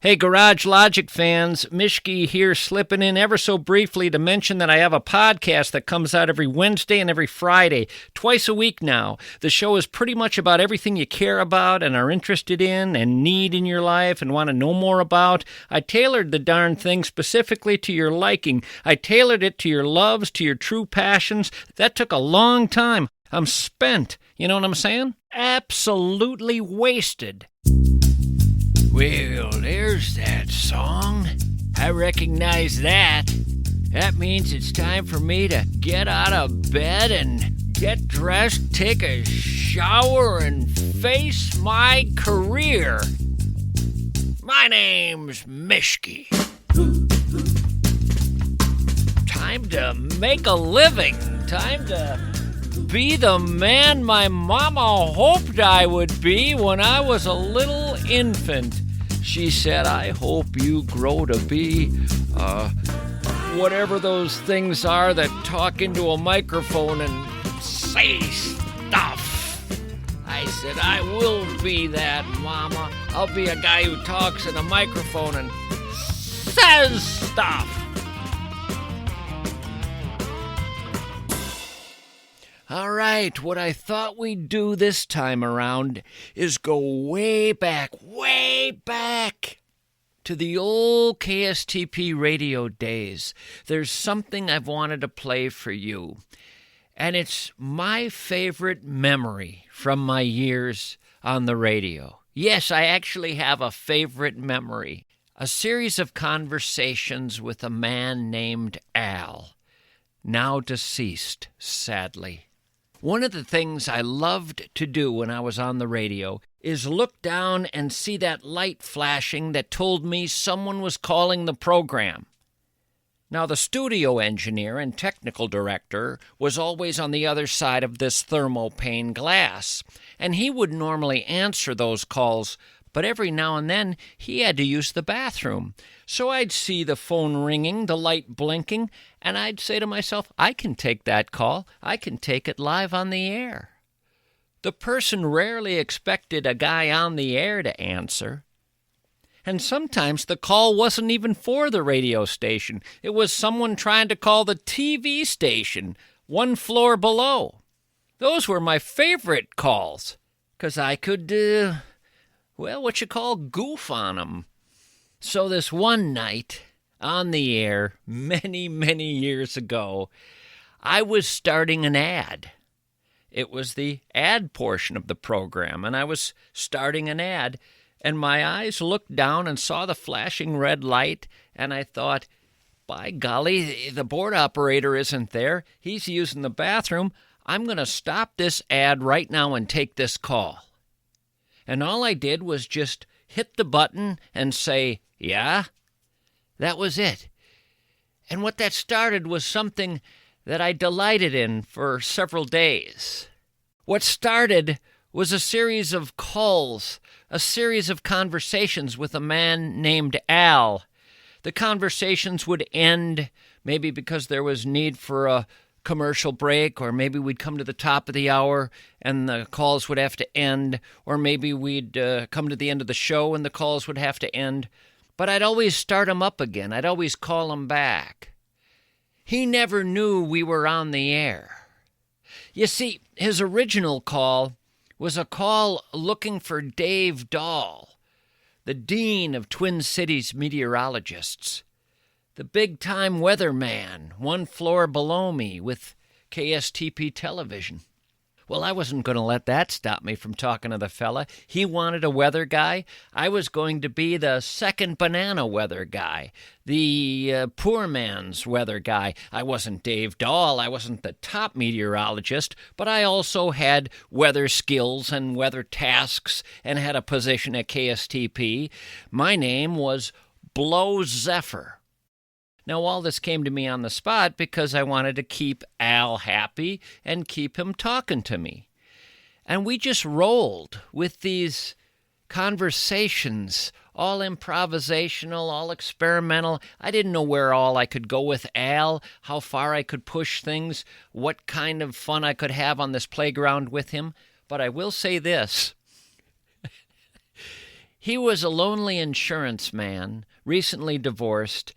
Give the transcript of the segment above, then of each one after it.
Hey, Garage Logic fans, Mischke here, slipping in ever so briefly to mention that I have a podcast that comes out every Wednesday and every Friday, twice a week now. The show is pretty much about everything you care about and are interested in and need in your life and want to know more about. I tailored the darn thing specifically to your liking. I tailored it to your loves, to your true passions. That took a long time. I'm spent. You know what I'm saying? Absolutely wasted. Well, there's that song. I recognize that. That means it's time for me to get out of bed and get dressed, take a shower, and face my career. My name's Mischke. Time to make a living. Time to be the man my mama hoped I would be when I was a little infant. She said, I hope you grow to be, whatever those things are that talk into a microphone and say stuff. I said, I will be that, Mama. I'll be a guy who talks in a microphone and says stuff. All right, what I thought we'd do this time around is go way back to the old KSTP radio days. There's something I've wanted to play for you, and it's my favorite memory from my years on the radio. Yes, I actually have a favorite memory, a series of conversations with a man named Al, now deceased, sadly. One of the things I loved to do when I was on the radio is look down and see that light flashing that told me someone was calling the program. Now, the studio engineer and technical director was always on the other side of this thermopane glass, and he would normally answer those calls, but every now and then he had to use the bathroom. So I'd see the phone ringing, the light blinking, and I'd say to myself, I can take that call. I can take it live on the air. The person rarely expected a guy on the air to answer. And sometimes the call wasn't even for the radio station. It was someone trying to call the TV station one floor below. Those were my favorite calls, 'cause I could, goof on them. So this one night on the air, many, many years ago, I was starting an ad. It was the ad portion of the program, and I was starting an ad, and my eyes looked down and saw the flashing red light, and I thought, by golly, the board operator isn't there. He's using the bathroom. I'm going to stop this ad right now and take this call. And all I did was just hit the button and say, yeah? That was it. And what that started was something that I delighted in for several days. What started was a series of calls, a series of conversations with a man named Al. The conversations would end, maybe because there was need for a commercial break, or maybe we'd come to the top of the hour and the calls would have to end, or maybe we'd come to the end of the show and the calls would have to end. But I'd always start him up again. I'd always call him back. He never knew we were on the air. You see, his original call was a call looking for Dave Dahl, the dean of Twin Cities meteorologists, the big-time weatherman, one floor below me with KSTP television. Well, I wasn't going to let that stop me from talking to the fella. He wanted a weather guy. I was going to be the second banana weather guy, the poor man's weather guy. I wasn't Dave Dahl. I wasn't the top meteorologist, but I also had weather skills and weather tasks and had a position at KSTP. My name was Blow Zephyr. Now, all this came to me on the spot because I wanted to keep Al happy and keep him talking to me. And we just rolled with these conversations, all improvisational, all experimental. I didn't know where all I could go with Al, how far I could push things, what kind of fun I could have on this playground with him. But I will say this. He was a lonely insurance man, recently divorced,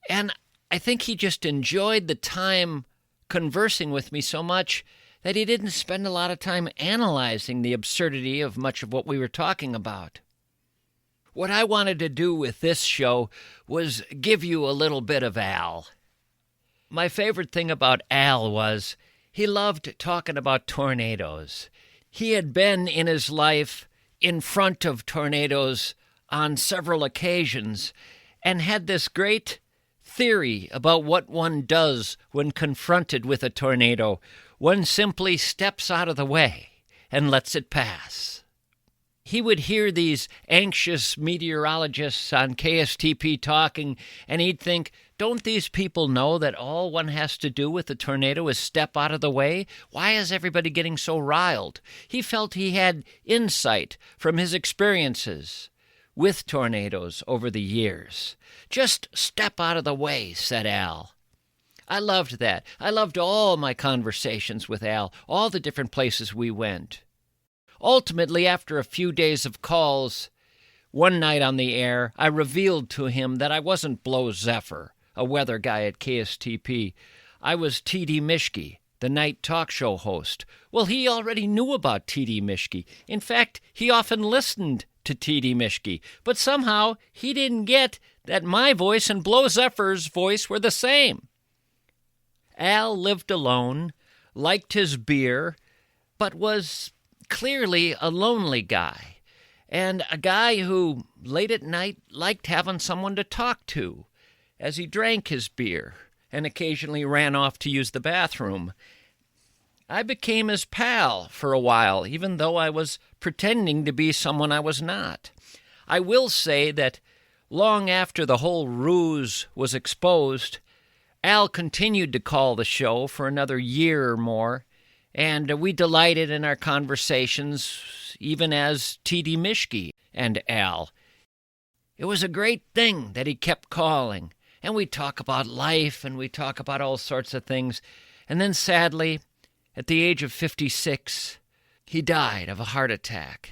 and I think he just enjoyed the time conversing with me so much that he didn't spend a lot of time analyzing the absurdity of much of what we were talking about. What I wanted to do with this show was give you a little bit of Al. My favorite thing about Al was he loved talking about tornadoes. He had been in his life in front of tornadoes on several occasions and had this great theory about what one does when confronted with a tornado. One simply steps out of the way and lets it pass. He would hear these anxious meteorologists on KSTP talking, and he'd think, don't these people know that all one has to do with a tornado is step out of the way? Why is everybody getting so riled? He felt he had insight from his experiences with tornadoes over the years. Just step out of the way, said Al. I loved that. I loved all my conversations with Al, all the different places we went. Ultimately, after a few days of calls, one night on the air, I revealed to him that I wasn't Blow Zephyr, a weather guy at KSTP. I was T.D. Mischke, the night talk show host. Well, he already knew about T.D. Mischke. In fact, he often listened to T.D. Mischke, but somehow he didn't get that my voice and Blow Zephyr's voice were the same. Al lived alone, liked his beer, but was clearly a lonely guy, and a guy who, late at night, liked having someone to talk to as he drank his beer and occasionally ran off to use the bathroom. I became his pal for a while, even though I was pretending to be someone I was not. I will say that long after the whole ruse was exposed, Al continued to call the show for another year or more, and we delighted in our conversations, even as T.D. Mischke and Al. It was a great thing that he kept calling, and we'd talk about life, and we'd talk about all sorts of things. And then, sadly, at the age of 56, he died of a heart attack.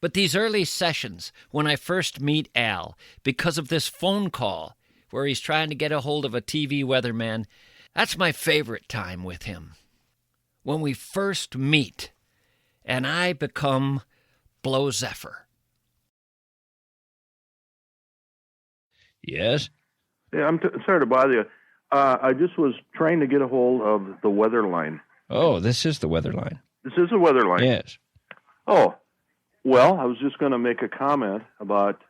But these early sessions, when I first meet Al, because of this phone call, where he's trying to get a hold of a TV weatherman, that's my favorite time with him. When we first meet, and I become Blow Zephyr. Yes? Yeah, I'm sorry to bother you. I just was trying to get a hold of the weather line. Oh, this is the weather line. This is the weather line? Yes. Oh, well, I was just going to make a comment about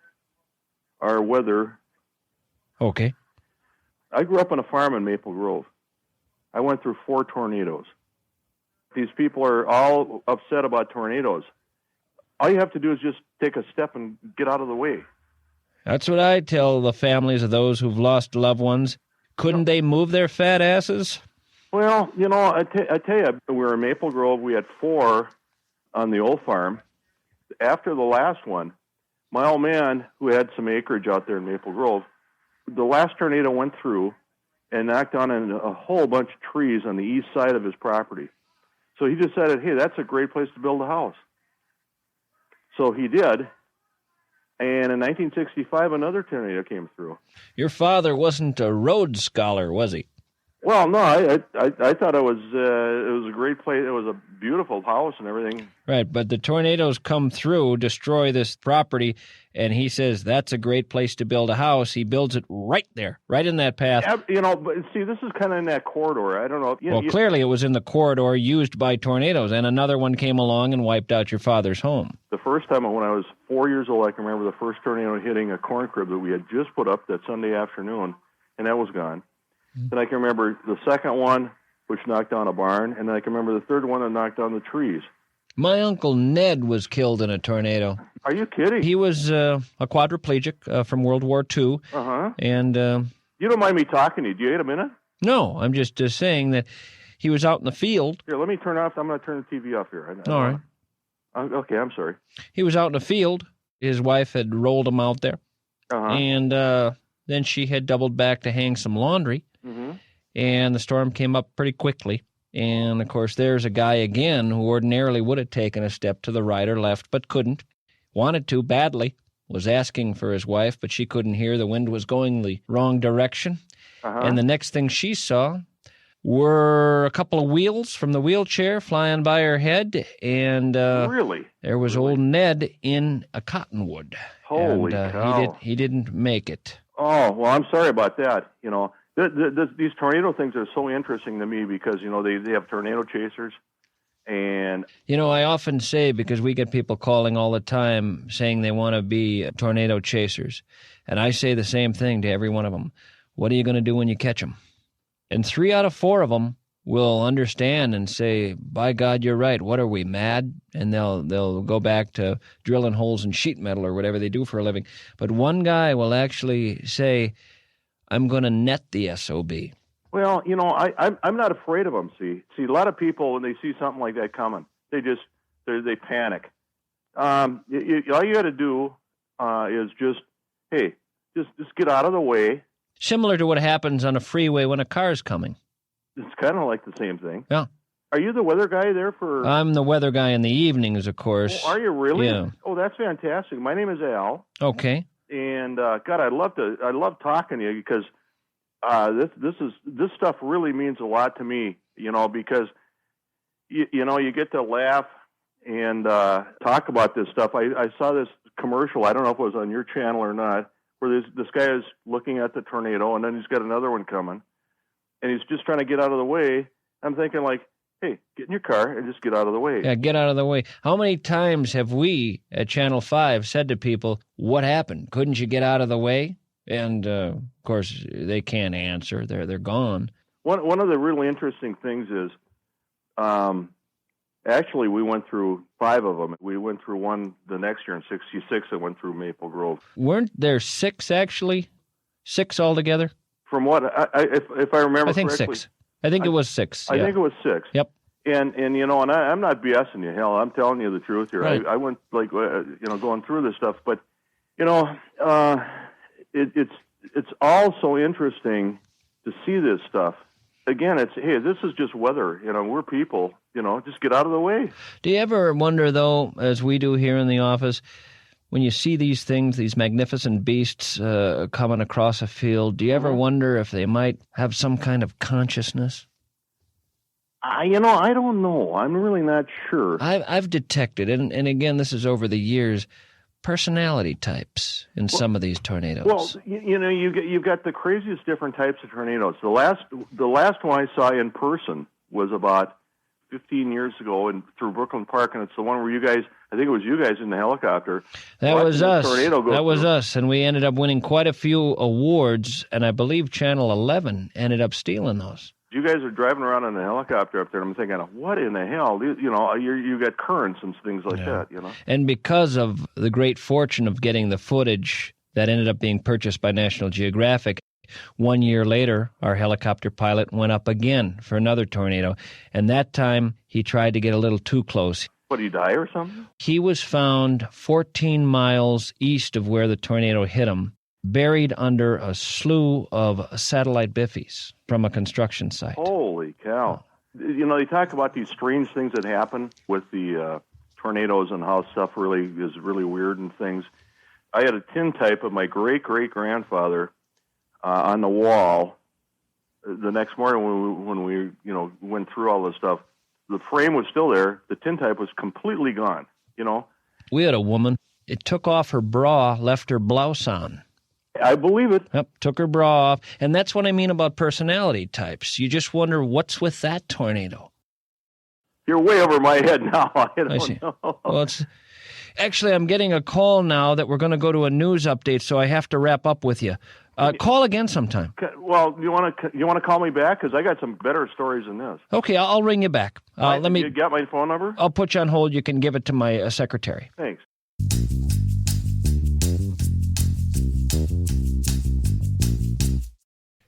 our weather. Okay. I grew up on a farm in Maple Grove. I went through 4 tornadoes. These people are all upset about tornadoes. All you have to do is just take a step and get out of the way. That's what I tell the families of those who've lost loved ones. Couldn't they move their fat asses? Well, you know, I tell you, we were in Maple Grove. We had 4 on the old farm. After the last one, my old man, who had some acreage out there in Maple Grove, the last tornado went through and knocked down a whole bunch of trees on the east side of his property. So he decided, hey, that's a great place to build a house. So he did. And in 1965, another tornado came through. Your father wasn't a Rhodes Scholar, was he? Well, no, I thought it was a great place. It was a beautiful house and everything. Right, but the tornadoes come through, destroy this property, and he says that's a great place to build a house. He builds it right there, right in that path. Yeah, you know, but see, this is kind of in that corridor. I don't know. Well, clearly it was in the corridor used by tornadoes, and another one came along and wiped out your father's home. The first time when I was 4 years old, I can remember the first tornado hitting a corn crib that we had just put up that Sunday afternoon, and that was gone. Then I can remember the second one, which knocked down a barn, and then I can remember the third one that knocked down the trees. My Uncle Ned was killed in a tornado. Are you kidding? He was a quadriplegic from World War II. Uh-huh. And you don't mind me talking to you. Do you get a minute? No, I'm just saying that he was out in the field. Here, let me turn off. I'm going to turn the TV off here. All right. Okay, I'm sorry. He was out in the field. His wife had rolled him out there. Uh-huh. And then she had doubled back to hang some laundry. Mm-hmm. And the storm came up pretty quickly. And, of course, there's a guy again who ordinarily would have taken a step to the right or left, but couldn't. wanted to badly, was asking for his wife, but she couldn't hear. The wind was going the wrong direction. And the next thing she saw were a couple of wheels from the wheelchair flying by her head, and Really? there was old Ned in a cottonwood. Holy and, cow. He didn't make it. Oh, well, I'm sorry about that. You know, these tornado things are so interesting to me because, you know, they have tornado chasers. And, You know, I often say, because we get people calling all the time saying they want to be tornado chasers, and I say the same thing to every one of them. What are you going to do when you catch them? And 3 out of 4 of them will understand and say, by God, you're right. What are we, mad? And they'll go back to drilling holes in sheet metal or whatever they do for a living. But one guy will actually say, I'm going to net the SOB. well, you know, I'm not afraid of them. See, a lot of people, when they see something like that coming, they panic. All you got to do is just get out of the way. Similar to what happens on a freeway when a car's coming. It's kind of like the same thing. Yeah. Are you the weather guy there for? I'm the weather guy in the evenings, of course. Oh, are you really? Yeah. Oh, that's fantastic. My name is Al. Okay. And God, I love talking to you because this stuff really means a lot to me. You know, because you know, you get to laugh and talk about this stuff. I saw this commercial. I don't know if it was on your channel or not, where this guy is looking at the tornado, and then he's got another one coming, and he's just trying to get out of the way. I'm thinking, like, hey, get in your car and just get out of the way. Yeah, get out of the way. How many times have we at Channel 5 said to people, what happened? Couldn't you get out of the way? And, of course, they can't answer. They're gone. One of the really interesting things is, actually, we went through 5 of them. We went through one the next year in '66 and went through Maple Grove. Weren't there 6, actually? 6 altogether? From what, if I remember I think correctly. 6. I think it was 6. I think it was 6. Yep. And you know, and I'm not BSing you. Hell, I'm telling you the truth here. Right. I went, like, you know, going through this stuff. But, you know, it's all so interesting to see this stuff. Again, hey, this is just weather. You know, we're people. You know, just get out of the way. Do you ever wonder, though, as we do here in the office, when you see these things, these magnificent beasts coming across a field, do you ever wonder if they might have some kind of consciousness? You know, I don't know. I'm really not sure. I've detected, and again, this is over the years, personality types in some of these tornadoes. Well, you know, you've got the craziest different types of tornadoes. The last one I saw in person was about 15 years ago through Brooklyn Park, and it's the one where you guys, I think it was you guys in the helicopter. That was us. That was through. us, and we ended up winning quite a few awards, and I believe Channel 11 ended up stealing those. You guys are driving around in a helicopter up there, and I'm thinking, what in the hell? You know, you got currents and things like that, you know. And because of the great fortune of getting the footage that ended up being purchased by National Geographic, 1 year later, our helicopter pilot went up again for another tornado. And that time, he tried to get a little too close. What, did he die or something? He was found 14 miles east of where the tornado hit him, buried under a slew of satellite biffies from a construction site. Holy cow. You know, they talk about these strange things that happen with the tornadoes and how stuff really is really weird and things. I had a tintype of my great-great-grandfather on the wall the next morning when we you know, went through all this stuff. The frame was still there. The tintype was completely gone, you know. We had a woman. It took off her bra, left her blouse on. I believe it. Yep, took her bra off. And that's what I mean about personality types. You just wonder what's with that tornado. You're way over my head now. I don't know. Well, actually, I'm getting a call now that we're going to go to a news update, so I have to wrap up with you. Call again sometime. Well, you want to call me back? Because I got some better stories than this. Okay, I'll ring you back. You got my phone number? I'll put you on hold. You can give it to my secretary. Thanks.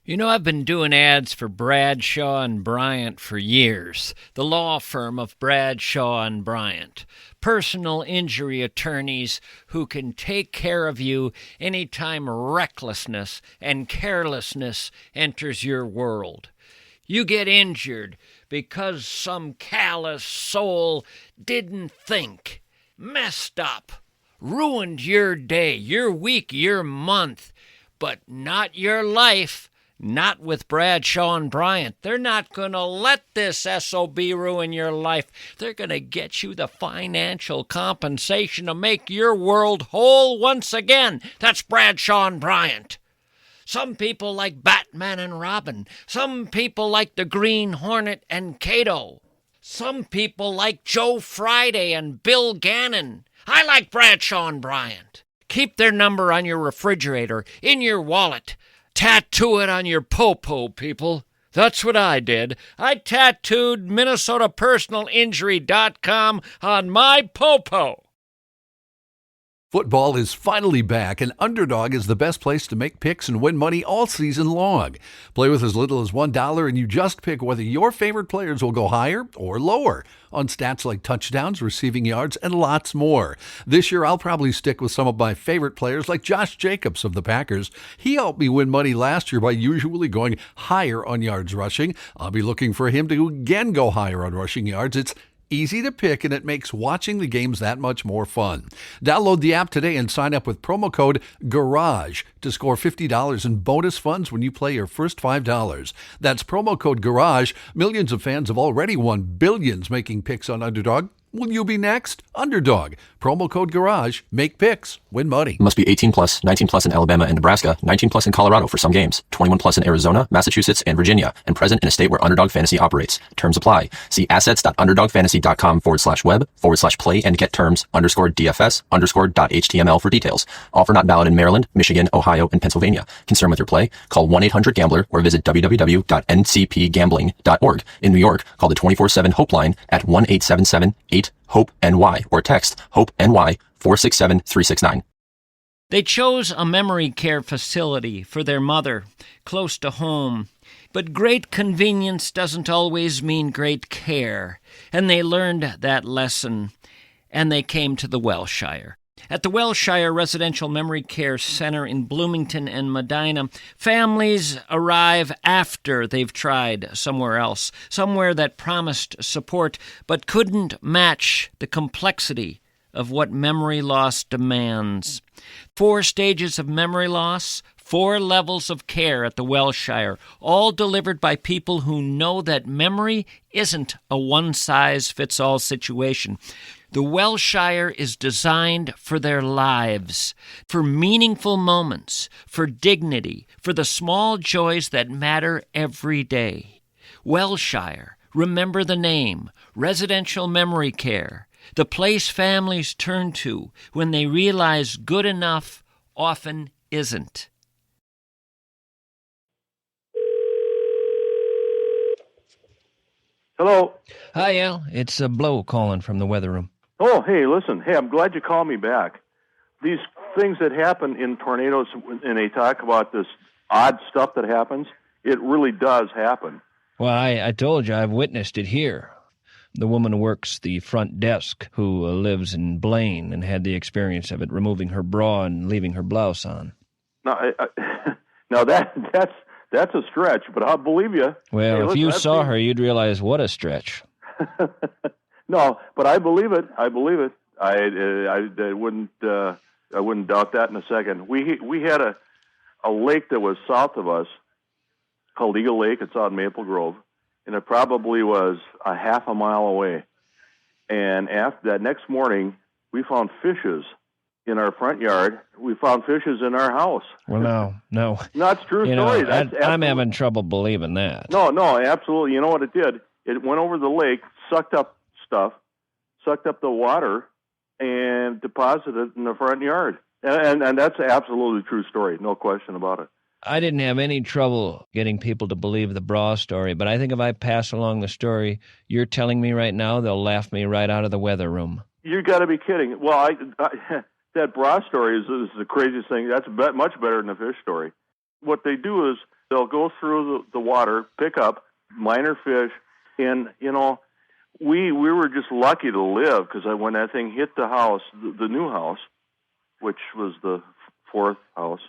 You know, I've been doing ads for Bradshaw and Bryant for years, the law firm of Bradshaw and Bryant, personal injury attorneys who can take care of you anytime recklessness and carelessness enters your world. You get injured because some callous soul didn't think, messed up, ruined your day, your week, your month, but not your life. Not with Bradshaw and Bryant. They're not going to let this SOB ruin your life. They're going to get you the financial compensation to make your world whole once again. That's Bradshaw and Bryant. Some people like Batman and Robin. Some people like the Green Hornet and Kato. Some people like Joe Friday and Bill Gannon. I like Bradshaw and Bryant. Keep their number on your refrigerator, in your wallet. Tattoo it on your po-po, people. That's what I did. I tattooed MinnesotaPersonalInjury.com on my po-po. Football is finally back, and Underdog is the best place to make picks and win money all season long. Play with as little as $1, and you just pick whether your favorite players will go higher or lower on stats like touchdowns, receiving yards, and lots more. This year, I'll probably stick with some of my favorite players like Josh Jacobs of the Packers. He helped me win money last year by usually going higher on yards rushing. I'll be looking for him to again go higher on rushing yards. It's easy to pick, and it makes watching the games that much more fun. Download the app today and sign up with promo code GARAGE to score $50 in bonus funds when you play your first $5. That's promo code GARAGE. Millions of fans have already won billions making picks on Underdog. Will you be next? Underdog. Promo code GARAGE. Make picks. Win money. Must be 18 plus, 19 plus in Alabama and Nebraska, 19 plus in Colorado for some games, 21 plus in Arizona, Massachusetts, and Virginia, and present in a state where Underdog Fantasy operates. Terms apply. See assets.underdogfantasy.com/web/play and get terms _DFS_.html for details. Offer not valid in Maryland, Michigan, Ohio, and Pennsylvania. Concerned with your play? Call 1-800-GAMBLER or visit www.ncpgambling.org. In New York, call the 24/7 Hope line at 1-877-8-HOPE-NY or text HOPE-NY 467-369. They chose a memory care facility for their mother, close to home. But great convenience doesn't always mean great care, and they learned that lesson, and they came to the Welshire. At the Welshire Residential Memory Care Center in Bloomington and Medina, families arrive after they've tried somewhere else, somewhere that promised support but couldn't match the complexity of what memory loss demands. 4 stages of memory loss, 4 levels of care at the Welshire, all delivered by people who know that memory isn't a one-size-fits-all situation. The Welshire is designed for their lives, for meaningful moments, for dignity, for the small joys that matter every day. Welshire, remember the name, Residential Memory Care, the place families turn to when they realize good enough often isn't. Hello. Hi, Al. It's Blow calling from the weather room. Oh, hey, listen. Hey, I'm glad you called me back. These things that happen in tornadoes, and they talk about this odd stuff that happens, it really does happen. Well, I told you I've witnessed it here. The woman who works the front desk, who lives in Blaine and had the experience of it, removing her bra and leaving her blouse on. Now that's a stretch, but I'll believe you. Well, hey, if you saw her, you'd realize what a stretch. No, but I believe it. I believe it. I wouldn't doubt that in a second. We had a lake that was south of us called Eagle Lake. It's out in Maple Grove, and it probably was a half a mile away. And after that next morning, we found fishes in our front yard. We found fishes in our house. Well, no. That's true story. I'm having trouble believing that. No, absolutely. You know what it did? It went over the lake, sucked up the water, and deposited it in the front yard. And that's an absolutely true story, no question about it. I didn't have any trouble getting people to believe the bra story, but I think if I pass along the story you're telling me right now, they'll laugh me right out of the weather room. You got to be kidding. Well, that bra story is the craziest thing. That's much better than the fish story. What they do is they'll go through the water, pick up minor fish, and, we were just lucky to live because when that thing hit the house, the new house, which was the 4th house.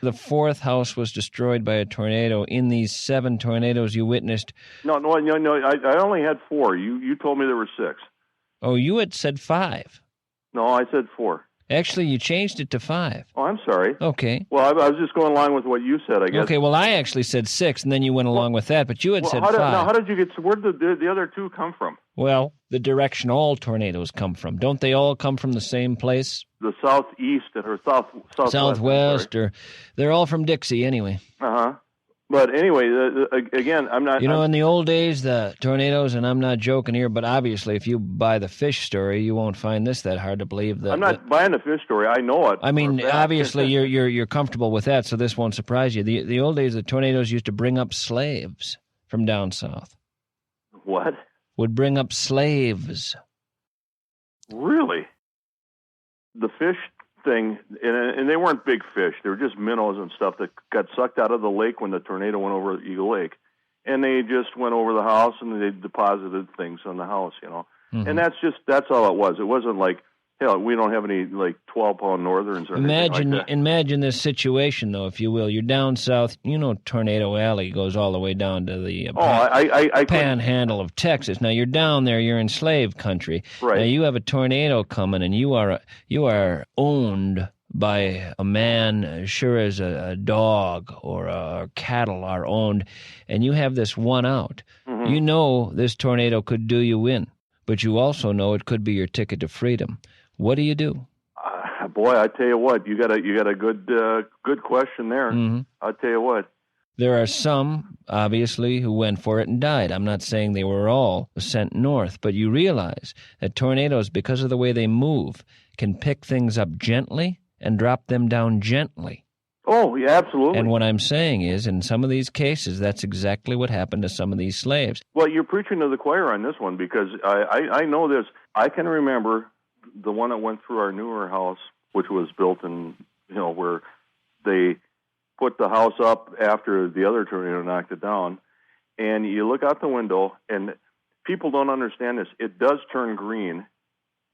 The 4th house was destroyed by a tornado. In these 7 tornadoes you witnessed. No. I only had 4. You told me there were 6. Oh, you had said 5. No, I said 4. Actually, you changed it to 5. Oh, I'm sorry. Okay. Well, I was just going along with what you said, I guess. Okay, well, I actually said 6, and then you went along with that, but you had said 5. How did you get... Where did the other 2 come from? Well, the direction all tornadoes come from. Don't they all come from the same place? The southeast or southwest. Southwest, or they're all from Dixie anyway. Uh-huh. But anyway, again, I'm not... in the old days, the tornadoes, and I'm not joking here, but obviously if you buy the fish story, you won't find this that hard to believe. I'm not buying the fish story. I know it. I mean, obviously you're comfortable with that, so this won't surprise you. The old days, the tornadoes used to bring up slaves from down south. What? Would bring up slaves. Really? The fish thing, and they weren't big fish. They were just minnows and stuff that got sucked out of the lake when the tornado went over Eagle Lake. And they just went over the house and they deposited things on the house, Mm-hmm. And that's all it was. It wasn't like, hell, we don't have any like 12-pound northerns or anything like that. Imagine this situation, though, if you will. You're down south. Tornado Alley goes all the way down to the panhandle of Texas. Now, you're down there. You're in slave country. Right. Now, you have a tornado coming, and you are owned by a man sure as a dog or cattle are owned, and you have this one out. Mm-hmm. You know this tornado could do you in, but you also know it could be your ticket to freedom. What do you do? Boy, I tell you what, you got a good question there. Mm-hmm. I'll tell you what. There are some, obviously, who went for it and died. I'm not saying they were all sent north, but you realize that tornadoes, because of the way they move, can pick things up gently and drop them down gently. Oh, yeah, absolutely. And what I'm saying is, in some of these cases, that's exactly what happened to some of these slaves. Well, you're preaching to the choir on this one, because I know this. I can remember the one that went through our newer house, which was built in, where they put the house up after the other tornado knocked it down, and you look out the window, and people don't understand this. It does turn green.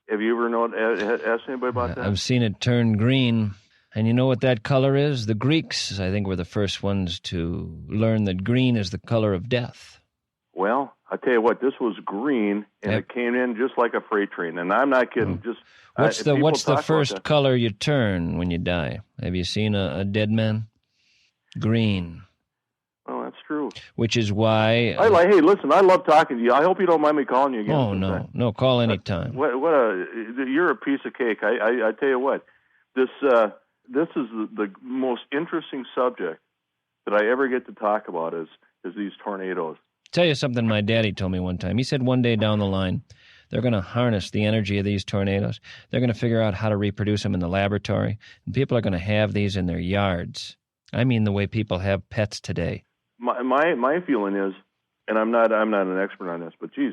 Have you ever asked anybody about that? I've seen it turn green. And you know what that color is? The Greeks, I think, were the first ones to learn that green is the color of death. Well, I tell you what, this was green, and It came in just like a freight train. And I'm not kidding. What's the first color you turn when you die? Have you seen a dead man? Green. Oh, that's true. Which is why... hey, listen, I love talking to you. I hope you don't mind me calling you again. Oh, no, call anytime. You're a piece of cake. I tell you what, this is the most interesting subject that I ever get to talk about is these tornadoes. Tell you something my daddy told me one time. He said one day down the line, they're going to harness the energy of these tornadoes. They're going to figure out how to reproduce them in the laboratory, and people are going to have these in their yards. I mean the way people have pets today. My feeling is, and I'm not an expert on this, but geez,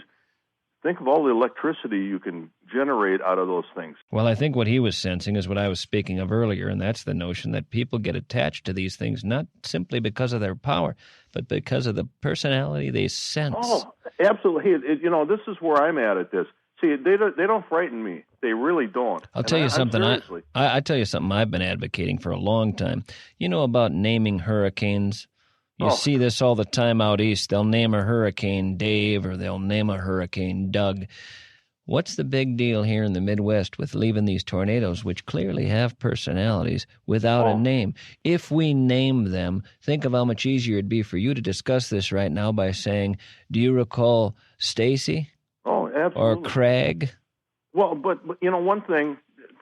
think of all the electricity you can generate out of those things. Well, I think what he was sensing is what I was speaking of earlier, and that's the notion that people get attached to these things not simply because of their power, but because of the personality they sense. Oh, absolutely. This is where I'm at this. See, they don't frighten me. They really don't. I'll tell you something. I tell you something I've been advocating for a long time. You know about naming hurricanes? You see this all the time out east. They'll name a hurricane Dave or they'll name a hurricane Doug. What's the big deal here in the Midwest with leaving these tornadoes, which clearly have personalities, without a name? If we name them, think of how much easier it'd be for you to discuss this right now by saying, do you recall Stacy? Oh, absolutely. Or Craig? Well, but one thing,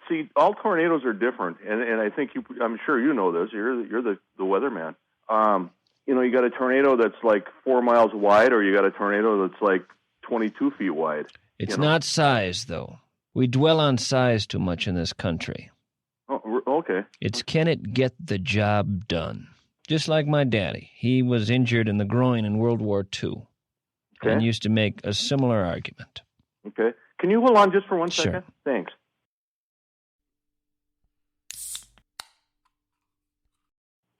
see, all tornadoes are different, and I think I'm sure you know this. You're the weatherman. You got a tornado that's like 4 miles wide, or you got a tornado that's like 22 feet wide. It's not size, though. We dwell on size too much in this country. Oh, okay. It's can it get the job done? Just like my daddy. He was injured in the groin in World War II and used to make a similar argument. Okay. Can you hold on just for 1 second? Sure. Thanks.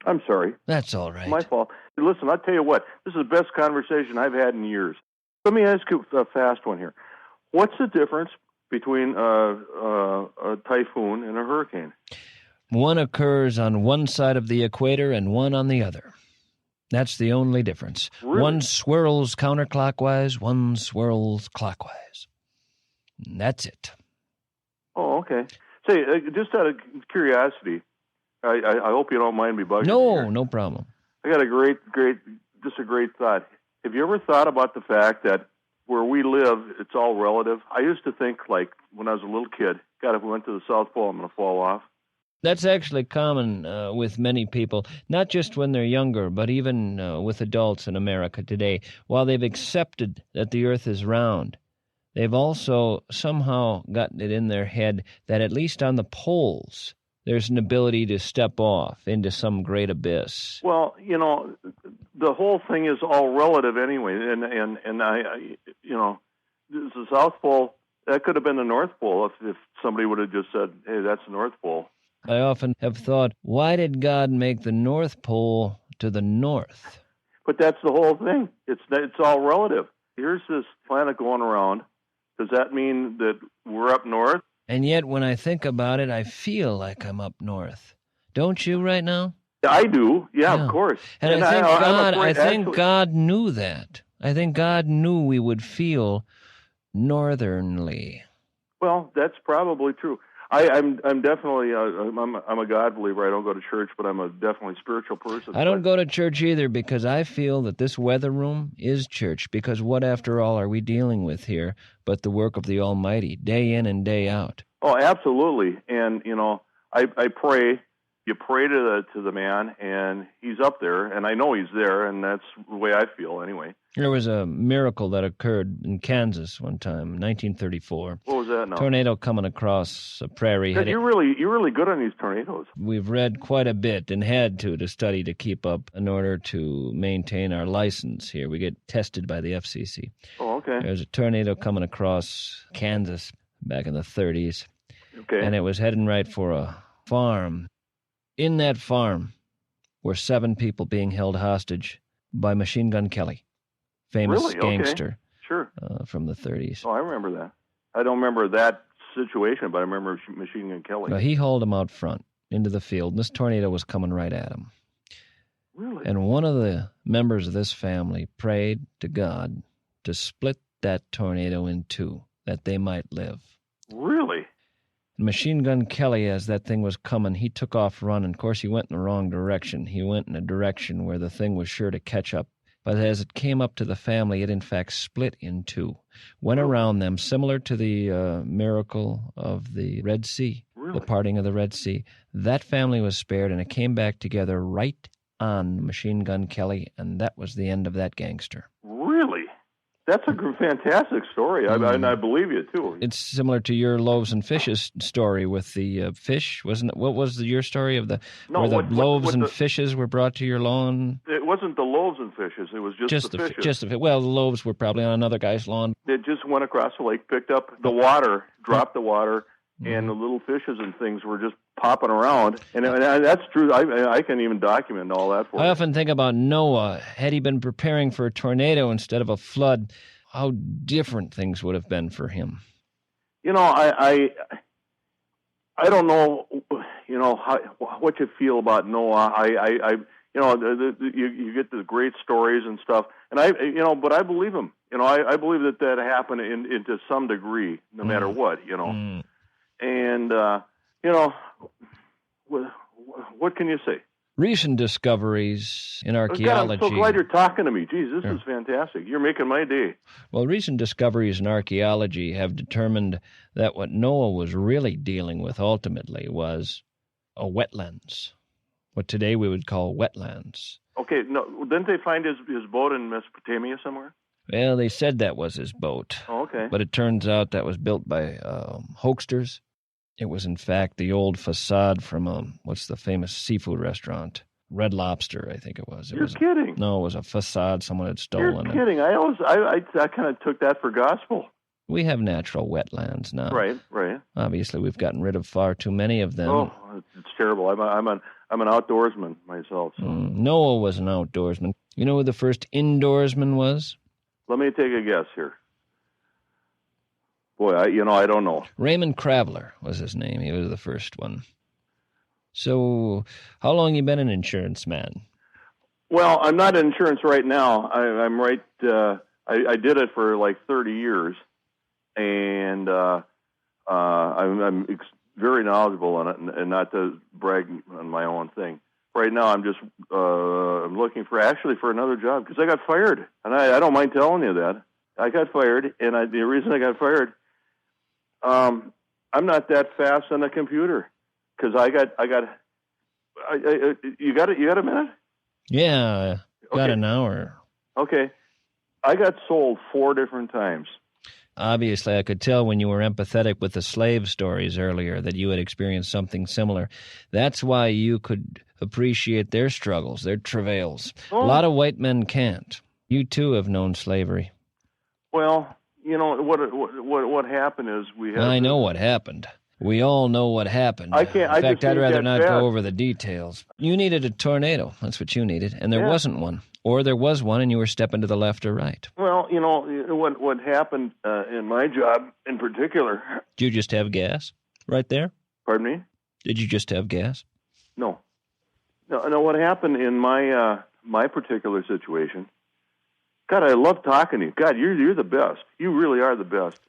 I'm sorry. That's all right. My fault. Listen, I'll tell you what. This is the best conversation I've had in years. Let me ask you a fast one here. What's the difference between a typhoon and a hurricane? One occurs on one side of the equator and one on the other. That's the only difference. Really? One swirls counterclockwise, one swirls clockwise. And that's it. Oh, okay. Say, just out of curiosity, I hope you don't mind me bugging you No, here. no problem. I got a great thought. Have you ever thought about the fact that where we live, it's all relative? I used to think, like, when I was a little kid, God, if we went to the South Pole, I'm going to fall off. That's actually common with many people, not just when they're younger, but even with adults in America today. While they've accepted that the earth is round, they've also somehow gotten it in their head that at least on the poles, there's an ability to step off into some great abyss. Well, the whole thing is all relative anyway, and I the South Pole, that could have been the North Pole if somebody would have just said, "Hey, that's the North Pole." I often have thought, why did God make the North Pole to the north? But that's the whole thing. It's all relative. Here's this planet going around. Does that mean that we're up north? And yet, when I think about it, I feel like I'm up north. Don't you right now? I do. Yeah. Of course. And I think I'm afraid, God knew that. I think God knew we would feel northernly. Well, that's probably true. I'm definitely I'm a God believer. I don't go to church, but I'm a definitely spiritual person. I don't go to church either because I feel that this weather room is church. Because what, after all, are we dealing with here but the work of the Almighty, day in and day out? Oh, absolutely. And I pray. You pray to the man, and he's up there, and I know he's there, and that's the way I feel anyway. There was a miracle that occurred in Kansas one time, 1934. What was that now? Tornado coming across a prairie. You're really good on these tornadoes. We've read quite a bit and had to study to keep up in order to maintain our license here. We get tested by the FCC. Oh, okay. There's a tornado coming across Kansas back in the 30s. Okay. And it was heading right for a farm. In that farm were 7 people being held hostage by Machine Gun Kelly, famous gangster. Okay. Sure. From the 30s. Oh, I remember that. I don't remember that situation, but I remember Machine Gun Kelly. Well, he hauled him out front into the field, and this tornado was coming right at him. Really? And one of the members of this family prayed to God to split that tornado in two, that they might live. Really? Machine Gun Kelly, as that thing was coming, he took off running. Of course, he went in the wrong direction. He went in a direction where the thing was sure to catch up. But as it came up to the family, it in fact split in two, went around them, similar to the miracle of the Red Sea, the parting of the Red Sea. That family was spared, and it came back together right on Machine Gun Kelly, and that was the end of that gangster. Really? That's a fantastic story. I believe you, too. It's similar to your loaves and fishes story with the fish, wasn't it? What was your story of where the loaves and fishes were brought to your lawn? It wasn't the loaves and fishes. It was just the fishes. Well, the loaves were probably on another guy's lawn. It just went across the lake, picked up the water, dropped the water, and the little fishes and things were just popping around. And that's true. I can even document all that for you. I often think about Noah. Had he been preparing for a tornado instead of a flood, how different things would have been for him. I don't know, what you feel about Noah. You get the great stories and stuff, and but I believe him. I believe that happened into some degree, no matter what. And what can you say? Recent discoveries in archaeology. God, I'm so glad you're talking to me. Geez, this is fantastic. You're making my day. Well, recent discoveries in archaeology have determined that what Noah was really dealing with ultimately was a wetlands, what today we would call wetlands. Okay, no, didn't they find his boat in Mesopotamia somewhere? Well, they said that was his boat. Oh, okay. But it turns out that was built by hoaxsters. It was, in fact, the old facade from, what's the famous seafood restaurant? Red Lobster, I think it was. You're kidding. No, it was a facade someone had stolen. You're kidding. I kind of took that for gospel. We have natural wetlands now. Right. Obviously, we've gotten rid of far too many of them. Oh, it's terrible. I'm an outdoorsman myself. So. Noah was an outdoorsman. You know who the first indoorsman was? Let me take a guess here. Boy, I don't know. Raymond Cravler was his name. He was the first one. So, how long you been an insurance man? Well, I'm not in insurance right now. I'm right. I did it for like 30 years, and I'm very knowledgeable on it, and not to brag on my own thing. Right now, I'm just I'm looking for another job because I got fired, and I don't mind telling you that I got fired, and the reason I got fired, I'm not that fast on the computer because you got a minute? Yeah, got Okay. an hour. Okay, I got sold 4 different times. Obviously, I could tell when you were empathetic with the slave stories earlier that you had experienced something similar. That's why you could appreciate their struggles, their travails. Oh. A lot of white men can't. You, too, have known slavery. Well, what happened is we had. I know what happened. We all know what happened. I can't. In fact, I'd rather not fast. go over the details. You needed a tornado. That's what you needed. And there wasn't one. Or there was one and you were stepping to the left or right. Well, what happened in my job in particular. Did you just have gas right there? Pardon me? Did you just have gas? No. What happened in my particular situation? God, I love talking to you. God, you're the best. You really are the best.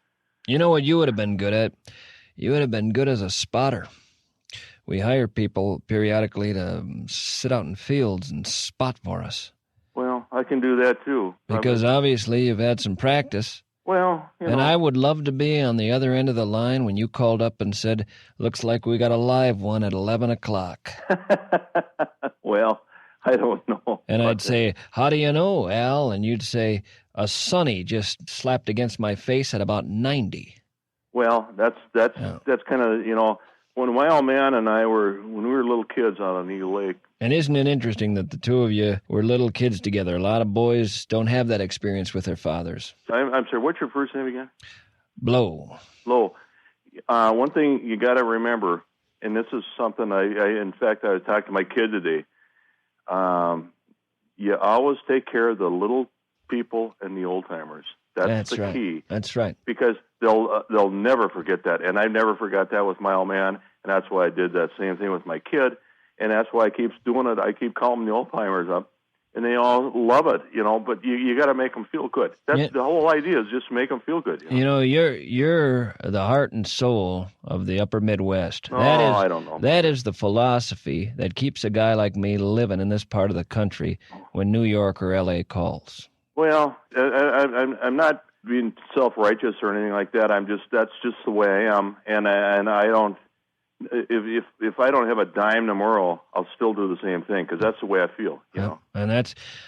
You know what you would have been good at? You would have been good as a spotter. We hire people periodically to sit out in fields and spot for us. Well, I can do that too. Because obviously you've had some practice. Well, And I would love to be on the other end of the line when you called up and said, looks like we got a live one at 11 o'clock. Well, I don't know. And I'd say, how do you know, Al? And you'd say, a sunny just slapped against my face at about 90. Well, that's kind of, when my old man and I when we were little kids out on Eagle Lake. And isn't it interesting that the two of you were little kids together? A lot of boys don't have that experience with their fathers. I'm sorry, what's your first name again? Blow. Blow. One thing you got to remember, and this is something in fact, I was talking to my kid today. You always take care of the little people and the old timers. That's the right. key. That's right. Because they'll never forget that, and I never forgot that with my old man, and that's why I did that same thing with my kid, and that's why I keep doing it. I keep calling the old timers up, and they all love it, But you got to make them feel good. That's the whole idea, is just make them feel good. You're the heart and soul of the Upper Midwest. I don't know. That is the philosophy that keeps a guy like me living in this part of the country when New York or L.A. calls. Well, I'm not being self-righteous or anything like that. That's just the way I am, and I don't. If I don't have a dime tomorrow, I'll still do the same thing because that's the way I feel. You know. And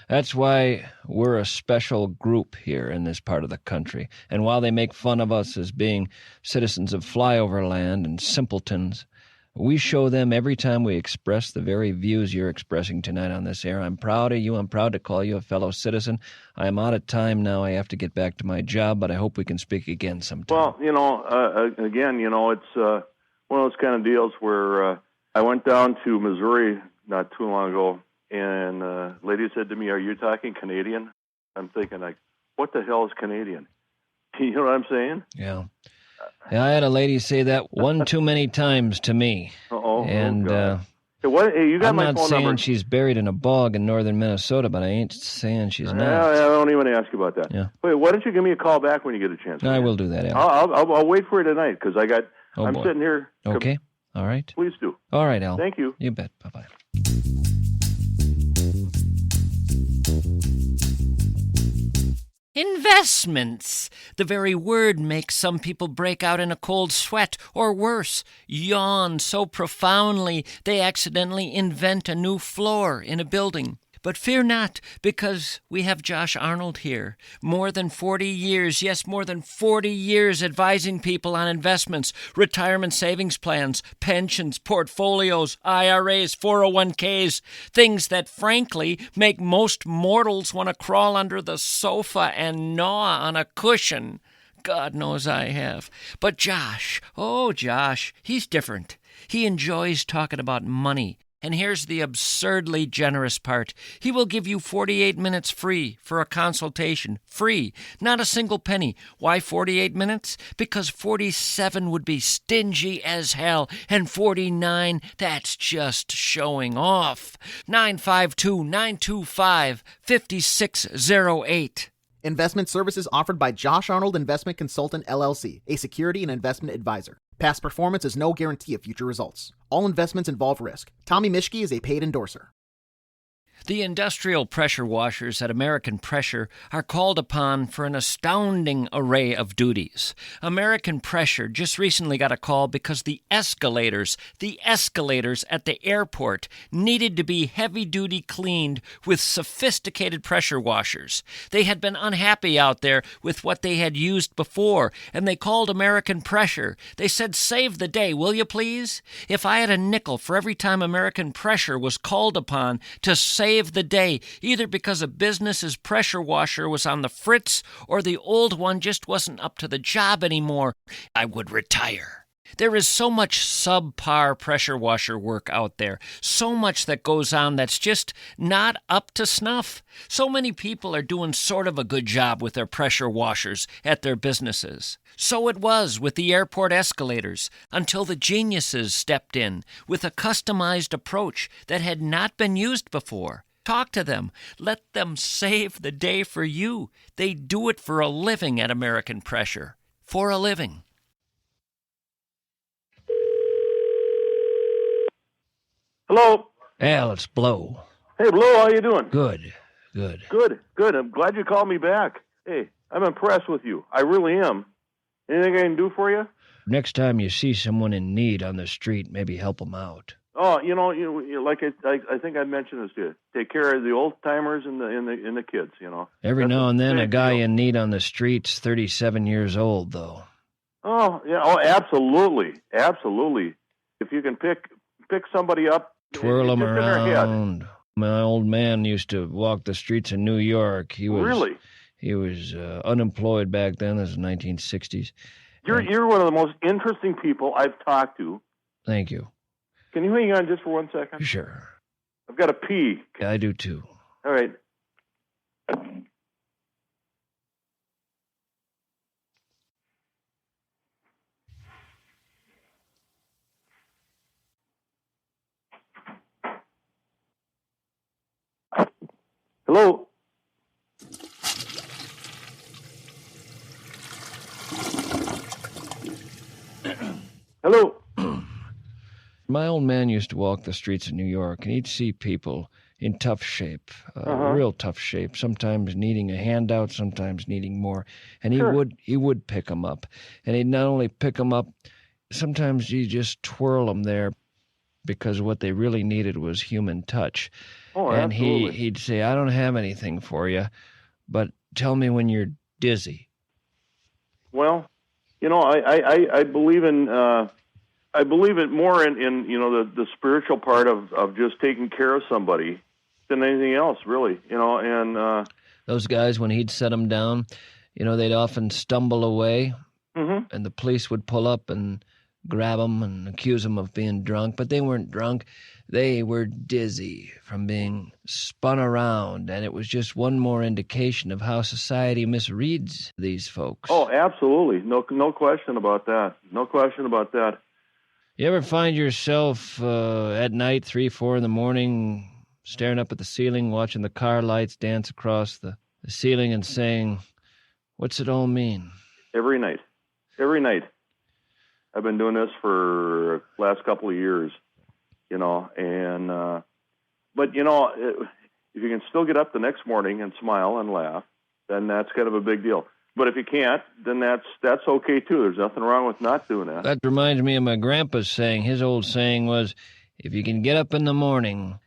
that's why we're a special group here in this part of the country. And while they make fun of us as being citizens of flyover land and simpletons, we show them every time we express the very views you're expressing tonight on this air. I'm proud of you. I'm proud to call you a fellow citizen. I am out of time now. I have to get back to my job, but I hope we can speak again sometime. Well, again, it's one of those kind of deals where I went down to Missouri not too long ago, and a lady said to me, "Are you talking Canadian?" I'm thinking, like, what the hell is Canadian? You know what I'm saying? Yeah. I had a lady say that one too many times to me. And you got I'm my not phone saying number. she's buried in a bog in northern Minnesota, but I ain't saying she's not. I don't even ask you about that. Yeah. Wait, why don't you give me a call back when you get a chance? I will do that, Al. I'll wait for you tonight because I'm boy. sitting here. Okay. All right. Please do. All right, Al. Thank you. You bet. Bye-bye. Investments. The very word makes some people break out in a cold sweat, or worse, yawn so profoundly they accidentally invent a new floor in a building. But fear not, because we have Josh Arnold here. More than 40 years, yes, more than 40 years advising people on investments, retirement savings plans, pensions, portfolios, IRAs, 401ks, things that frankly make most mortals want to crawl under the sofa and gnaw on a cushion. God knows I have. But Josh, he's different. He enjoys talking about money. And here's the absurdly generous part. He will give you 48 minutes free for a consultation. Free. Not a single penny. Why 48 minutes? Because 47 would be stingy as hell. And 49, that's just showing off. 952-925-5608. Investment services offered by Josh Arnold Investment Consultant LLC, a security and investment advisor. Past performance is no guarantee of future results. All investments involve risk. Tommy Mischke is a paid endorser. The industrial pressure washers at American Pressure are called upon for an astounding array of duties. American Pressure just recently got a call because the escalators at the airport needed to be heavy-duty cleaned with sophisticated pressure washers. They had been unhappy out there with what they had used before, and they called American Pressure. They said, "Save the day, will you please?" If I had a nickel for every time American Pressure was called upon to save the day, either because a business's pressure washer was on the fritz or the old one just wasn't up to the job anymore, I would retire. There is so much subpar pressure washer work out there, so much that goes on that's just not up to snuff. So many people are doing sort of a good job with their pressure washers at their businesses. So it was with the airport escalators, until the geniuses stepped in with a customized approach that had not been used before. Talk to them. Let them save the day for you. They do it for a living at American Pressure. For a living. Hello. Al, it's Blow. Hey, Blow, how you doing? Good. Good. I'm glad you called me back. Hey, I'm impressed with you. I really am. Anything I can do for you? Next time you see someone in need on the street, maybe help them out. Oh, like I think I mentioned this to you. Take care of the old timers and the kids. Every That's now and then, a guy deal. in need on the street's 37 years old, though. Oh yeah. Oh, absolutely. If you can pick somebody up, Twirl them just in their head. around. My old man used to walk the streets of New York. Really? He was unemployed back then. This was the 1960s. You're one of the most interesting people I've talked to. Thank you. Can you hang on just for 1 second? Sure. I've got to pee. I do too. All right. Hello. Hello. My old man used to walk the streets of New York, and he'd see people in tough shape, real tough shape, sometimes needing a handout, sometimes needing more. And he would pick them up. And he'd not only pick them up, sometimes he'd just twirl them there because what they really needed was human touch. Oh, and absolutely. he'd say, "I don't have anything for you, but tell me when you're dizzy." Well, I believe in I believe it more in the spiritual part of just taking care of somebody than anything else, really. And those guys, when he'd set them down, they'd often stumble away, and the police would pull up and grab them and accuse them of being drunk. But they weren't drunk. They were dizzy from being spun around, and it was just one more indication of how society misreads these folks. Oh, absolutely. No question about that. No question about that. You ever find yourself at night, 3, 4 in the morning, staring up at the ceiling, watching the car lights dance across the ceiling and saying, "What's it all mean?" Every night. I've been doing this for the last couple of years, but if you can still get up the next morning and smile and laugh, then that's kind of a big deal. But if you can't, then that's okay too. There's nothing wrong with not doing that. That reminds me of my grandpa's saying. His old saying was, if you can get up in the morning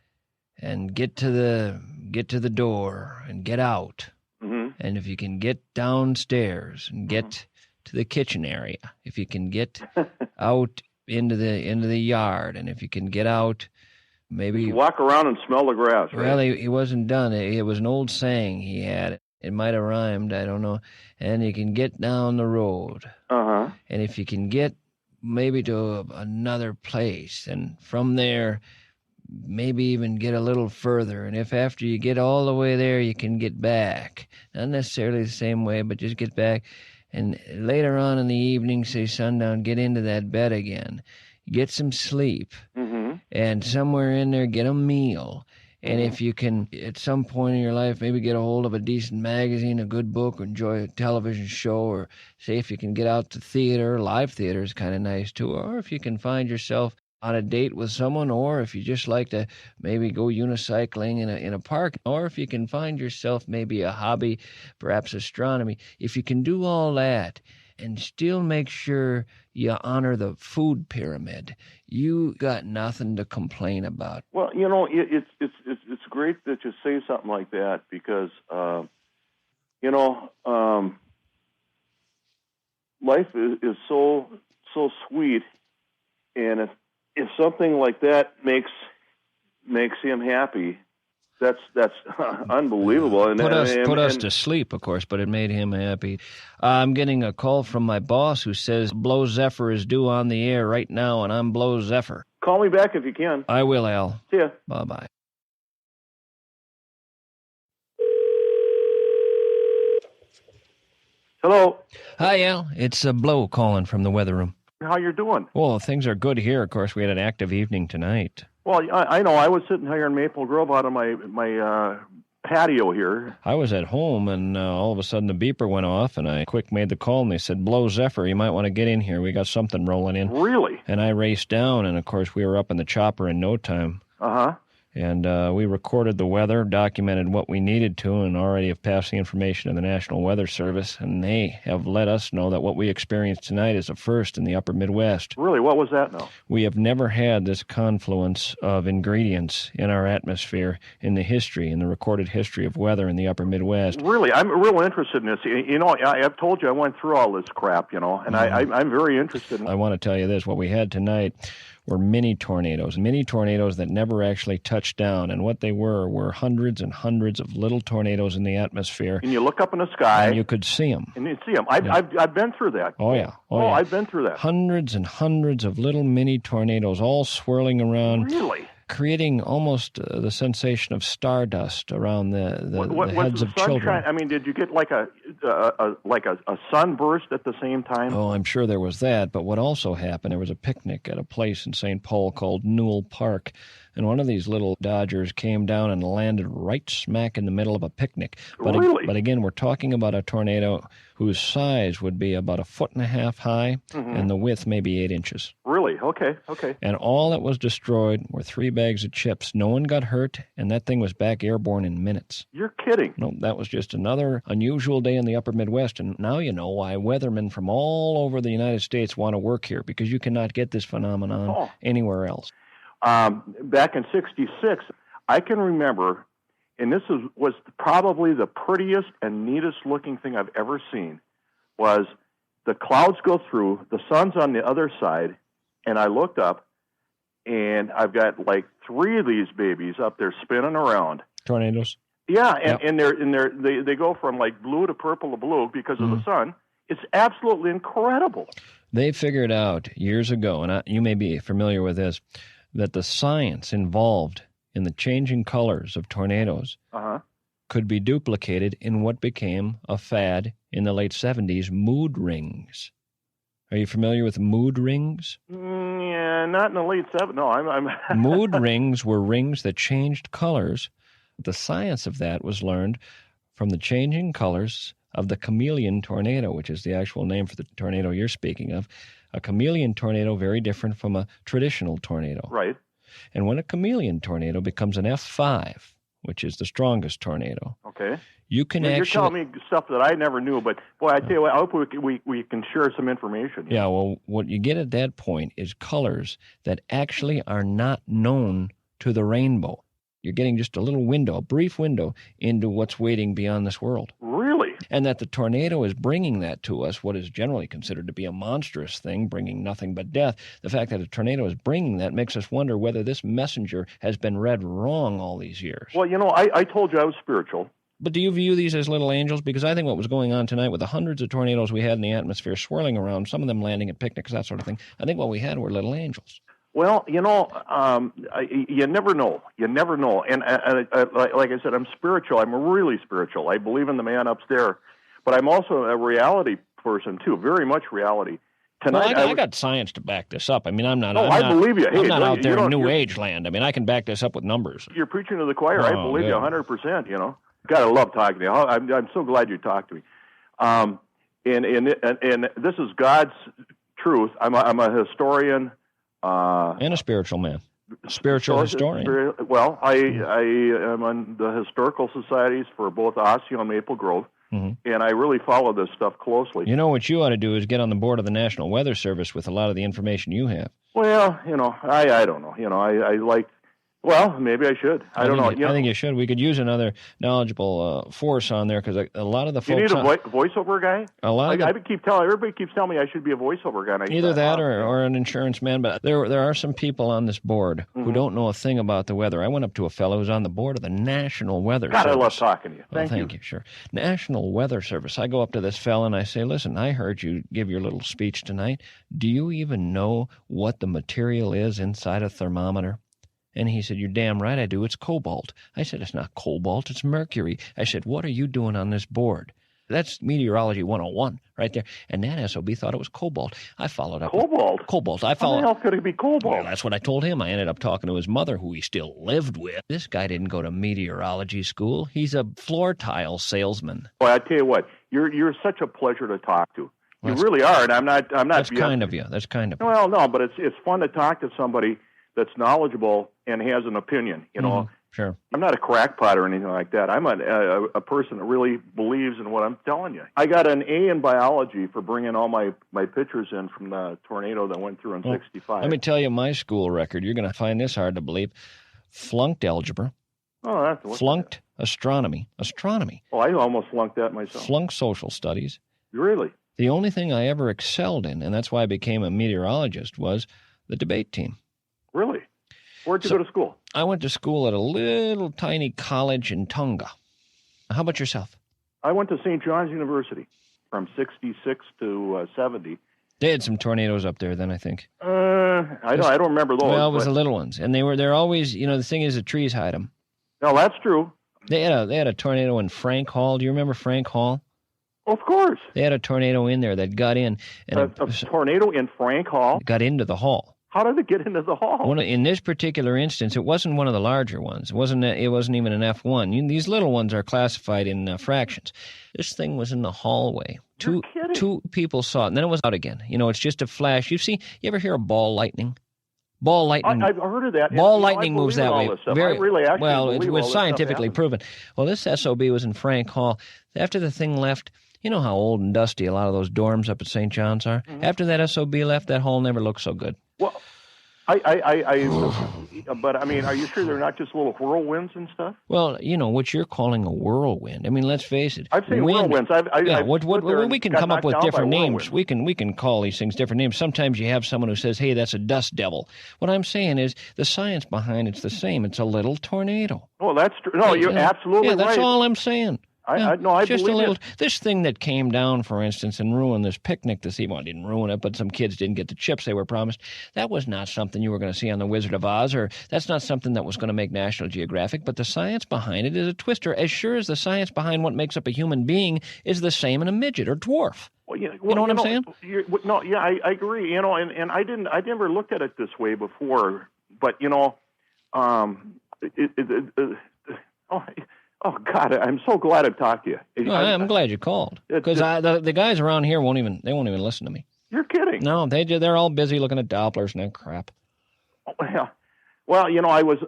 and get to the door and get out, and if you can get downstairs and get to the kitchen area, if you can get out into the yard, and if you can get out, maybe walk around and smell the grass. Right? Well, he wasn't done. It was an old saying he had. It might have rhymed, I don't know. And you can get down the road. And if you can get maybe to another place, and from there, maybe even get a little further. And if after you get all the way there, you can get back. Not necessarily the same way, but just get back. And later on in the evening, say sundown, get into that bed again. Get some sleep. And somewhere in there, get a meal. And if you can, at some point in your life, maybe get a hold of a decent magazine, a good book, or enjoy a television show, or say if you can get out to theater, live theater is kind of nice too, or if you can find yourself on a date with someone, or if you just like to maybe go unicycling in a park, or if you can find yourself maybe a hobby, perhaps astronomy, if you can do all that and still make sure you honor the food pyramid, you got nothing to complain about. Well, it's great that you say something like that because, life is so sweet, and if something like that makes him happy, that's unbelievable. And put us to sleep, of course, but it made him happy. I'm getting a call from my boss who says Blow Zephyr is due on the air right now, and I'm Blow Zephyr. Call me back if you can. I will, Al. See ya. Bye-bye. Hello. Hi, Al. It's Blow calling from the weather room. How you doing? Well, things are good here. Of course, we had an active evening tonight. Well, I know. I was sitting here in Maple Grove out on my patio here. I was at home, and all of a sudden the beeper went off, and I quick made the call, and they said, Blow Zephyr, you might want to get in here. We got something rolling in. Really? And I raced down, and of course we were up in the chopper in no time. Uh-huh. And we recorded the weather, documented what we needed to, and already have passed the information to the National Weather Service, and they have let us know that what we experienced tonight is a first in the upper Midwest. Really? What was that now? We have never had this confluence of ingredients in our atmosphere in the recorded history of weather in the upper Midwest. Really? I'm real interested in this. I've told you I went through all this crap, and I'm very interested in it. I want to tell you this. What we had tonight were mini tornadoes that never actually touched down. And what they were hundreds and hundreds of little tornadoes in the atmosphere. And you look up in the sky. And you could see them. And you see them. I've been through that. Oh, yeah. Yeah. I've been through that. Hundreds and hundreds of little mini tornadoes all swirling around. Really? Creating almost the sensation of stardust around the heads of children. I mean, did you get like a sunburst at the same time? Oh, I'm sure there was that. But what also happened, there was a picnic at a place in St. Paul called Newell Park. And one of these little Dodgers came down and landed right smack in the middle of a picnic. Really? But again, we're talking about a tornado whose size would be about 1.5 feet high, and the width maybe 8 inches. Really? Okay. And all that was destroyed were 3 bags of chips. No one got hurt, and that thing was back airborne in minutes. You're kidding. No, that was just another unusual day in the upper Midwest, and now you know why weathermen from all over the United States want to work here, because you cannot get this phenomenon anywhere else. Back in '66, I can remember, and this was probably the prettiest and neatest looking thing I've ever seen, was the clouds go through, the sun's on the other side, and I looked up, and I've got like 3 of these babies up there spinning around. Tornadoes? Yeah, and they go from like blue to purple to blue because of the sun. It's absolutely incredible. They figured out years ago, and you may be familiar with this, that the science involved in the changing colors of tornadoes could be duplicated in what became a fad in the late 70s, mood rings. Are you familiar with mood rings? Yeah, not in the late 70s. No, I'm Mood rings were rings that changed colors. The science of that was learned from the changing colors of the chameleon tornado, which is the actual name for the tornado you're speaking of. A chameleon tornado, very different from a traditional tornado. Right. And when a chameleon tornado becomes an F5, which is the strongest tornado, you can You're telling me stuff that I never knew, but boy, I tell you what, I hope we can share some information. Yeah, well, what you get at that point is colors that actually are not known to the rainbow. You're getting just a little window, a brief window, into what's waiting beyond this world. Really? And that the tornado is bringing that to us, what is generally considered to be a monstrous thing, bringing nothing but death. The fact that a tornado is bringing that makes us wonder whether this messenger has been read wrong all these years. Well, I told you I was spiritual. But do you view these as little angels? Because I think what was going on tonight with the hundreds of tornadoes we had in the atmosphere swirling around, some of them landing at picnics, that sort of thing, I think what we had were little angels. Well, you never know. You never know. And like I said, I'm spiritual. I'm really spiritual. I believe in the man upstairs. But I'm also a reality person, too, very much reality. tonight I got science to back this up. I mean, I'm not. No, I believe you. Hey, I'm not out there in New you're- Age land. I mean, I can back this up with numbers. You're preaching to the choir. I Oh, believe good. you 100%. You know, God, I love talking to you. I'm so glad you talked to me. And this is God's truth. I'm a historian. And a spiritual man. Spiritual historian. Well, I am on the historical societies for both Osseo and Maple Grove, and I really follow this stuff closely. You know what you ought to do is get on the board of the National Weather Service with a lot of the information you have. Well, you know, I don't know. You know, I like. Well, maybe I should. I don't know. I think you should. We could use another knowledgeable force on there because a lot of the folks. You need a voiceover guy. Everybody keeps telling me I should be a voiceover guy. Either that or an insurance man. But there are some people on this board who don't know a thing about the weather. I went up to a fellow who's on the board of the National Weather Service. I love talking to you. Thank you. Sure. National Weather Service. I go up to this fellow and I say, "Listen, I heard you give your little speech tonight. Do you even know what the material is inside a thermometer?" And he said, "You're damn right I do. It's cobalt." I said, "It's not cobalt. It's mercury." I said, "What are you doing on this board?" That's meteorology 101 right there. And that SOB thought it was cobalt. I followed up. Cobalt? Cobalt. How the hell could it be cobalt? Well, that's what I told him. I ended up talking to his mother, who he still lived with. This guy didn't go to meteorology school. He's a floor tile salesman. Boy, I tell you what, you're such a pleasure to talk to. You really are, and I'm not. That's kind of you. That's kind of you. Well, no, but it's fun to talk to somebody that's knowledgeable and has an opinion. You know, sure. I'm not a crackpot or anything like that. I'm a person that really believes in what I'm telling you. I got an A in biology for bringing all my pictures in from the tornado that went through in '65. Let me tell you my school record. You're going to find this hard to believe. Flunked algebra. Oh, flunked astronomy. Oh, I almost flunked that myself. Flunked social studies. Really? The only thing I ever excelled in, and that's why I became a meteorologist, was the debate team. Really? Where'd you go to school? I went to school at a little tiny college in Tonga. How about yourself? I went to St. John's University from 66 to 70. They had some tornadoes up there then, I think. I don't remember those. Well, it was the little ones. And they're always, you know, the thing is the trees hide them. No, that's true. They had a tornado in Frank Hall. Do you remember Frank Hall? Of course. They had a tornado in there that got in. And a tornado in Frank Hall? Got into the hall. How did it get into the hall? In this particular instance, it wasn't one of the larger ones. It wasn't even an F1. These little ones are classified in fractions. This thing was in the hallway. You're kidding. Two people saw it, and then it was out again. You know, it's just a flash. You ever hear of ball lightning? Ball lightning. I've heard of that. Ball lightning moves that way. It was scientifically proven. Well, this SOB was in Frank Hall. After the thing left, you know how old and dusty a lot of those dorms up at St. John's are? Mm-hmm. After that SOB left, that hall never looked so good. Well, but I mean, are you sure they're not just little whirlwinds and stuff? Well, you know what you're calling a whirlwind. I mean, let's face it. I've seen whirlwinds. We can come up with different names. We can call these things different names. Sometimes you have someone who says, "Hey, that's a dust devil." What I'm saying is the science behind it's the same. It's a little tornado. Well, that's true. No, you're absolutely right. Yeah, that's all I'm saying. I just believe a little. it. This thing that came down, for instance, and ruined this picnic this evening. Well, it didn't ruin it, but some kids didn't get the chips they were promised. That was not something you were going to see on The Wizard of Oz, or that's not something that was going to make National Geographic. But the science behind it is a twister, as sure as the science behind what makes up a human being is the same in a midget or dwarf. Well, you know what I'm saying? I agree. You know, and I never looked at it this way before. But you know, Oh God! I'm so glad to talk to you. I'm glad you called because the guys around here won't even listen to me. You're kidding? No, they're all busy looking at Dopplers and that crap. Well, you know, I was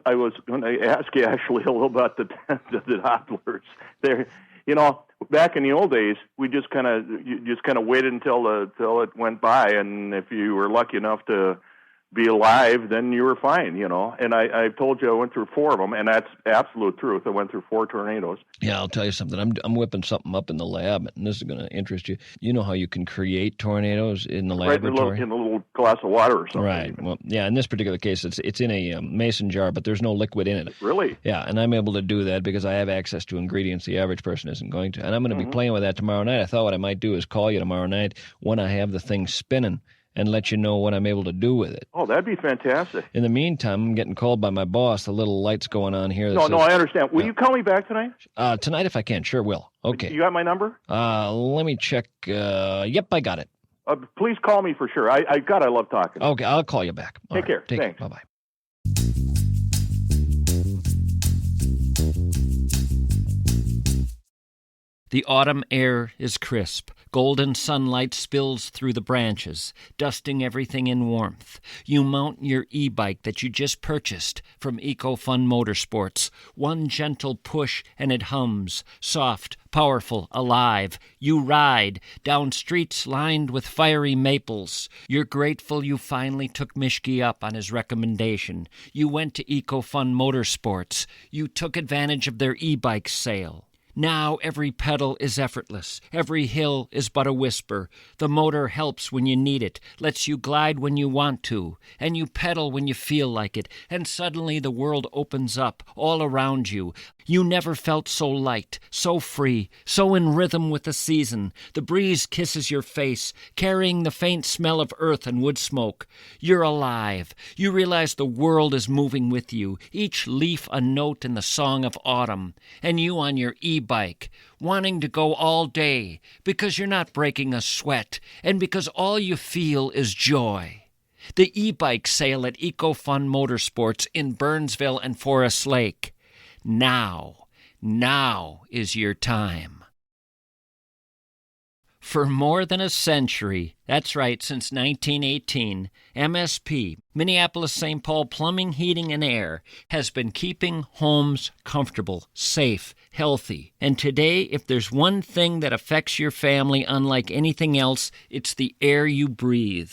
going to ask you actually a little about the Dopplers. There, you know, back in the old days, we just kind of waited until it went by, and if you were lucky enough to be alive, then you were fine, you know. And I've told you I went through 4 of them, and that's absolute truth. I went through 4 tornadoes. Yeah, I'll tell you something. I'm whipping something up in the lab, and this is going to interest you. You know how you can create tornadoes in the laboratory? In a little glass of water or something. Right. Even. Well, yeah, in this particular case, it's in a mason jar, but there's no liquid in it. Really? Yeah, and I'm able to do that because I have access to ingredients the average person isn't going to. And I'm going to be playing with that tomorrow night. I thought what I might do is call you tomorrow night when I have the thing spinning and let you know what I'm able to do with it. Oh, that'd be fantastic. In the meantime, I'm getting called by my boss. The little light's going on here. No, I understand. Will you call me back tonight? Tonight if I can. Sure will. Okay. You got my number? Let me check. Yep, I got it. Please call me for sure. I love talking. Okay, I'll call you back. All Take care. Take Thanks. Bye-bye. The autumn air is crisp. Golden sunlight spills through the branches, dusting everything in warmth. You mount your e-bike that you just purchased from EcoFun Motorsports. One gentle push and it hums, soft, powerful, alive. You ride down streets lined with fiery maples. You're grateful you finally took Mischke up on his recommendation. You went to EcoFun Motorsports. You took advantage of their e-bike sale. Now every pedal is effortless. Every hill is but a whisper. The motor helps when you need it, lets you glide when you want to, and you pedal when you feel like it, and suddenly the world opens up all around you. You never felt so light, so free, so in rhythm with the season. The breeze kisses your face, carrying the faint smell of earth and wood smoke. You're alive. You realize the world is moving with you, each leaf a note in the song of autumn, and you on your e-bike, wanting to go all day because you're not breaking a sweat and because all you feel is joy. The e-bike sale at EcoFun Motorsports in Burnsville and Forest Lake. Now is your time. For more than a century, that's right, since 1918, MSP, Minneapolis-St. Paul Plumbing, Heating, and Air, has been keeping homes comfortable, safe, healthy. And today, if there's one thing that affects your family unlike anything else, it's the air you breathe.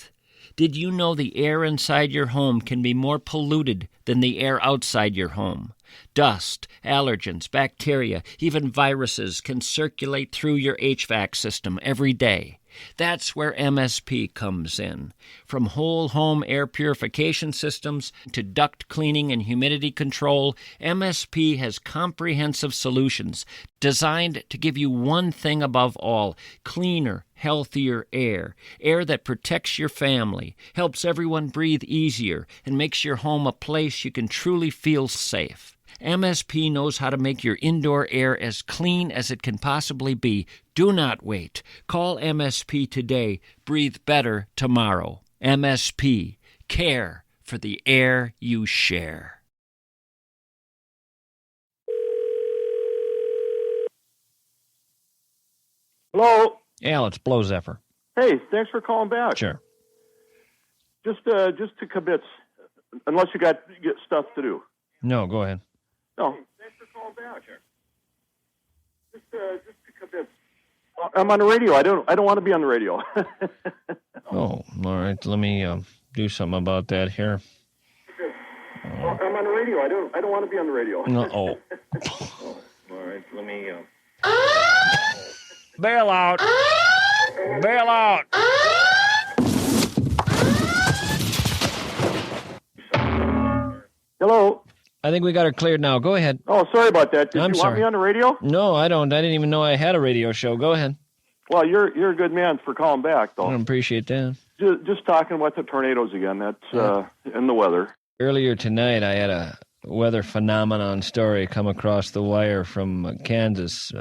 Did you know the air inside your home can be more polluted than the air outside your home? Dust, allergens, bacteria, even viruses can circulate through your HVAC system every day. That's where MSP comes in. From whole home air purification systems to duct cleaning and humidity control, MSP has comprehensive solutions designed to give you one thing above all: cleaner, healthier air. Air that protects your family, helps everyone breathe easier, and makes your home a place you can truly feel safe. MSP knows how to make your indoor air as clean as it can possibly be. Do not wait. Call MSP today. Breathe better tomorrow. MSP. Care for the air you share. Hello. Al, it's Blow Zephyr. Hey, thanks for calling back. Sure. Just to kibitz, unless you got stuff to do. No, go ahead. No. Thanks for calling back. Sure. Just to kibitz. I'm on the radio. I don't want to be on the radio. Oh, all right. Let me do something about that here. I'm on the radio. I don't want to be on the radio. No. Oh, all right. Let me. Bail out. Bail out. Hello. I think we got her cleared now. Go ahead. Oh, sorry about that. Did I'm you sorry. want me on the radio? No, I don't. I didn't even know I had a radio show. Go ahead. Well, you're a good man for calling back, though. I appreciate that. Just talking about the tornadoes again. That's and the weather. Earlier tonight, I had a weather phenomenon story come across the wire from Kansas.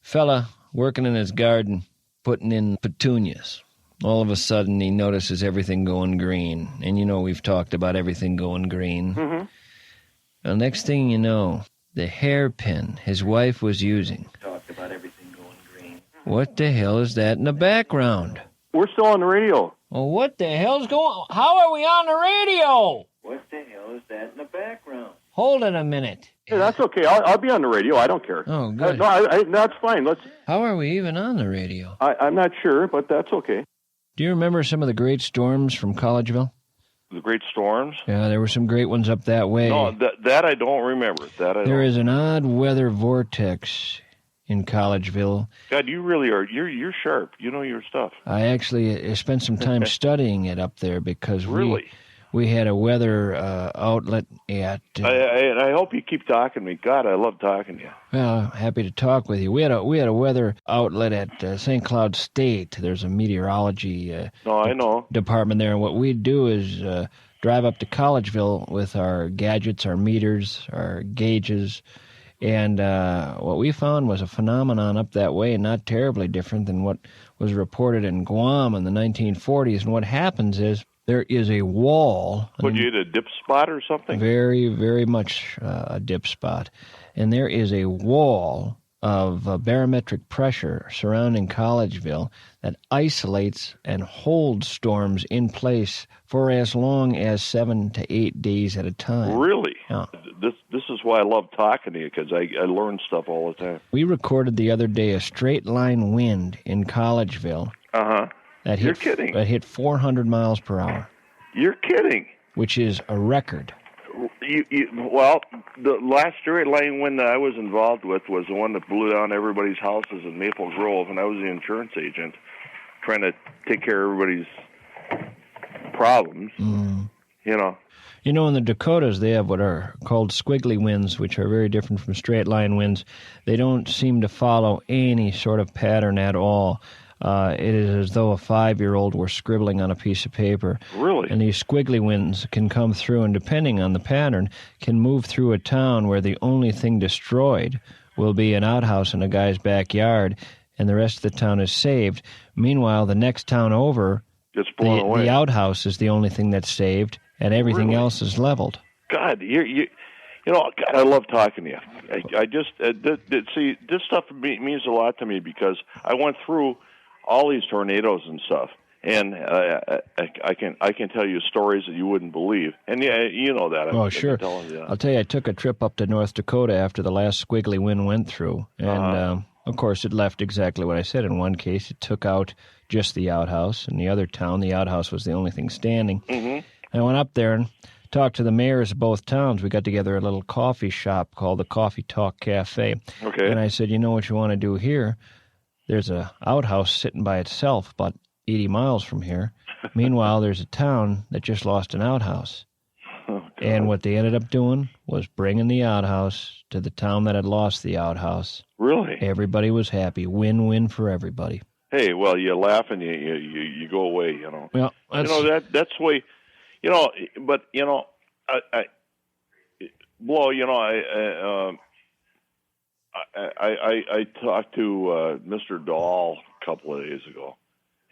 Fella working in his garden, putting in petunias. All of a sudden, he notices everything going green. And you know we've talked about everything going green. Mm-hmm. The next thing you know, the hairpin his wife was using. Talked about everything going green. What the hell is that in the background? We're still on the radio. Oh, what the hell's going on? How are we on the radio? What the hell is that in the background? Hold it a minute. Hey, that's okay. I'll be on the radio. I don't care. Oh, good. No, that's fine. How are we even on the radio? I'm not sure, but that's okay. Do you remember some of the great storms from Collegeville? The great storms? Yeah, there were some great ones up that way. No, that I don't remember. There is an odd weather vortex in Collegeville. God, you really are. You're sharp. You know your stuff. I actually spent some time studying it up there because Really? we had a weather outlet at... I hope you keep talking to me. God, I love talking to you. Well, happy to talk with you. We had a weather outlet at St. Cloud State. There's a meteorology I know. department there, and what we'd do is drive up to Collegeville with our gadgets, our meters, our gauges, And what we found was a phenomenon up that way, not terribly different than what was reported in Guam in the 1940s. And what happens is there is a wall. Would you hit a dip spot or something? Very, very much a dip spot. And there is a wall of barometric pressure surrounding Collegeville that isolates and holds storms in place for as long as 7 to 8 days at a time. Really? Yeah. This is why I love talking to you, because I learn stuff all the time. We recorded the other day a straight line wind in Collegeville. Uh-huh. You're kidding. That hit 400 miles per hour. You're kidding. Which is a record. Well, the last straight line wind that I was involved with was the one that blew down everybody's houses in Maple Grove, and I was the insurance agent trying to take care of everybody's problems, you know. You know, in the Dakotas, they have what are called squiggly winds, which are very different from straight line winds. They don't seem to follow any sort of pattern at all. It is as though a 5-year-old were scribbling on a piece of paper. Really? And these squiggly winds can come through, and depending on the pattern, can move through a town where the only thing destroyed will be an outhouse in a guy's backyard, and the rest of the town is saved. Meanwhile, the next town over, gets blown away. The outhouse is the only thing that's saved, and everything else is leveled. God, you know, God, I love talking to you. I just see, this stuff means a lot to me because I went through all these tornadoes and stuff, and I can tell you stories that you wouldn't believe, and yeah, you know that. Oh, sure. I'll tell you, I took a trip up to North Dakota after the last squiggly wind went through, and of course, it left exactly what I said. In one case, it took out just the outhouse. In the other town, the outhouse was the only thing standing. Mm-hmm. I went up there and talked to the mayors of both towns. We got together at a little coffee shop called the Coffee Talk Cafe. Okay. And I said, you know what you want to do here? There's a outhouse sitting by itself about 80 miles from here. Meanwhile, there's a town that just lost an outhouse. Oh, and what they ended up doing was bringing the outhouse to the town that had lost the outhouse. Really? Everybody was happy. Win-win for everybody. Hey, well, you laugh and you go away, you know. Well, that's the way, you know. But you know, I Blow, you know, I talked to Mr. Dahl a couple of days ago,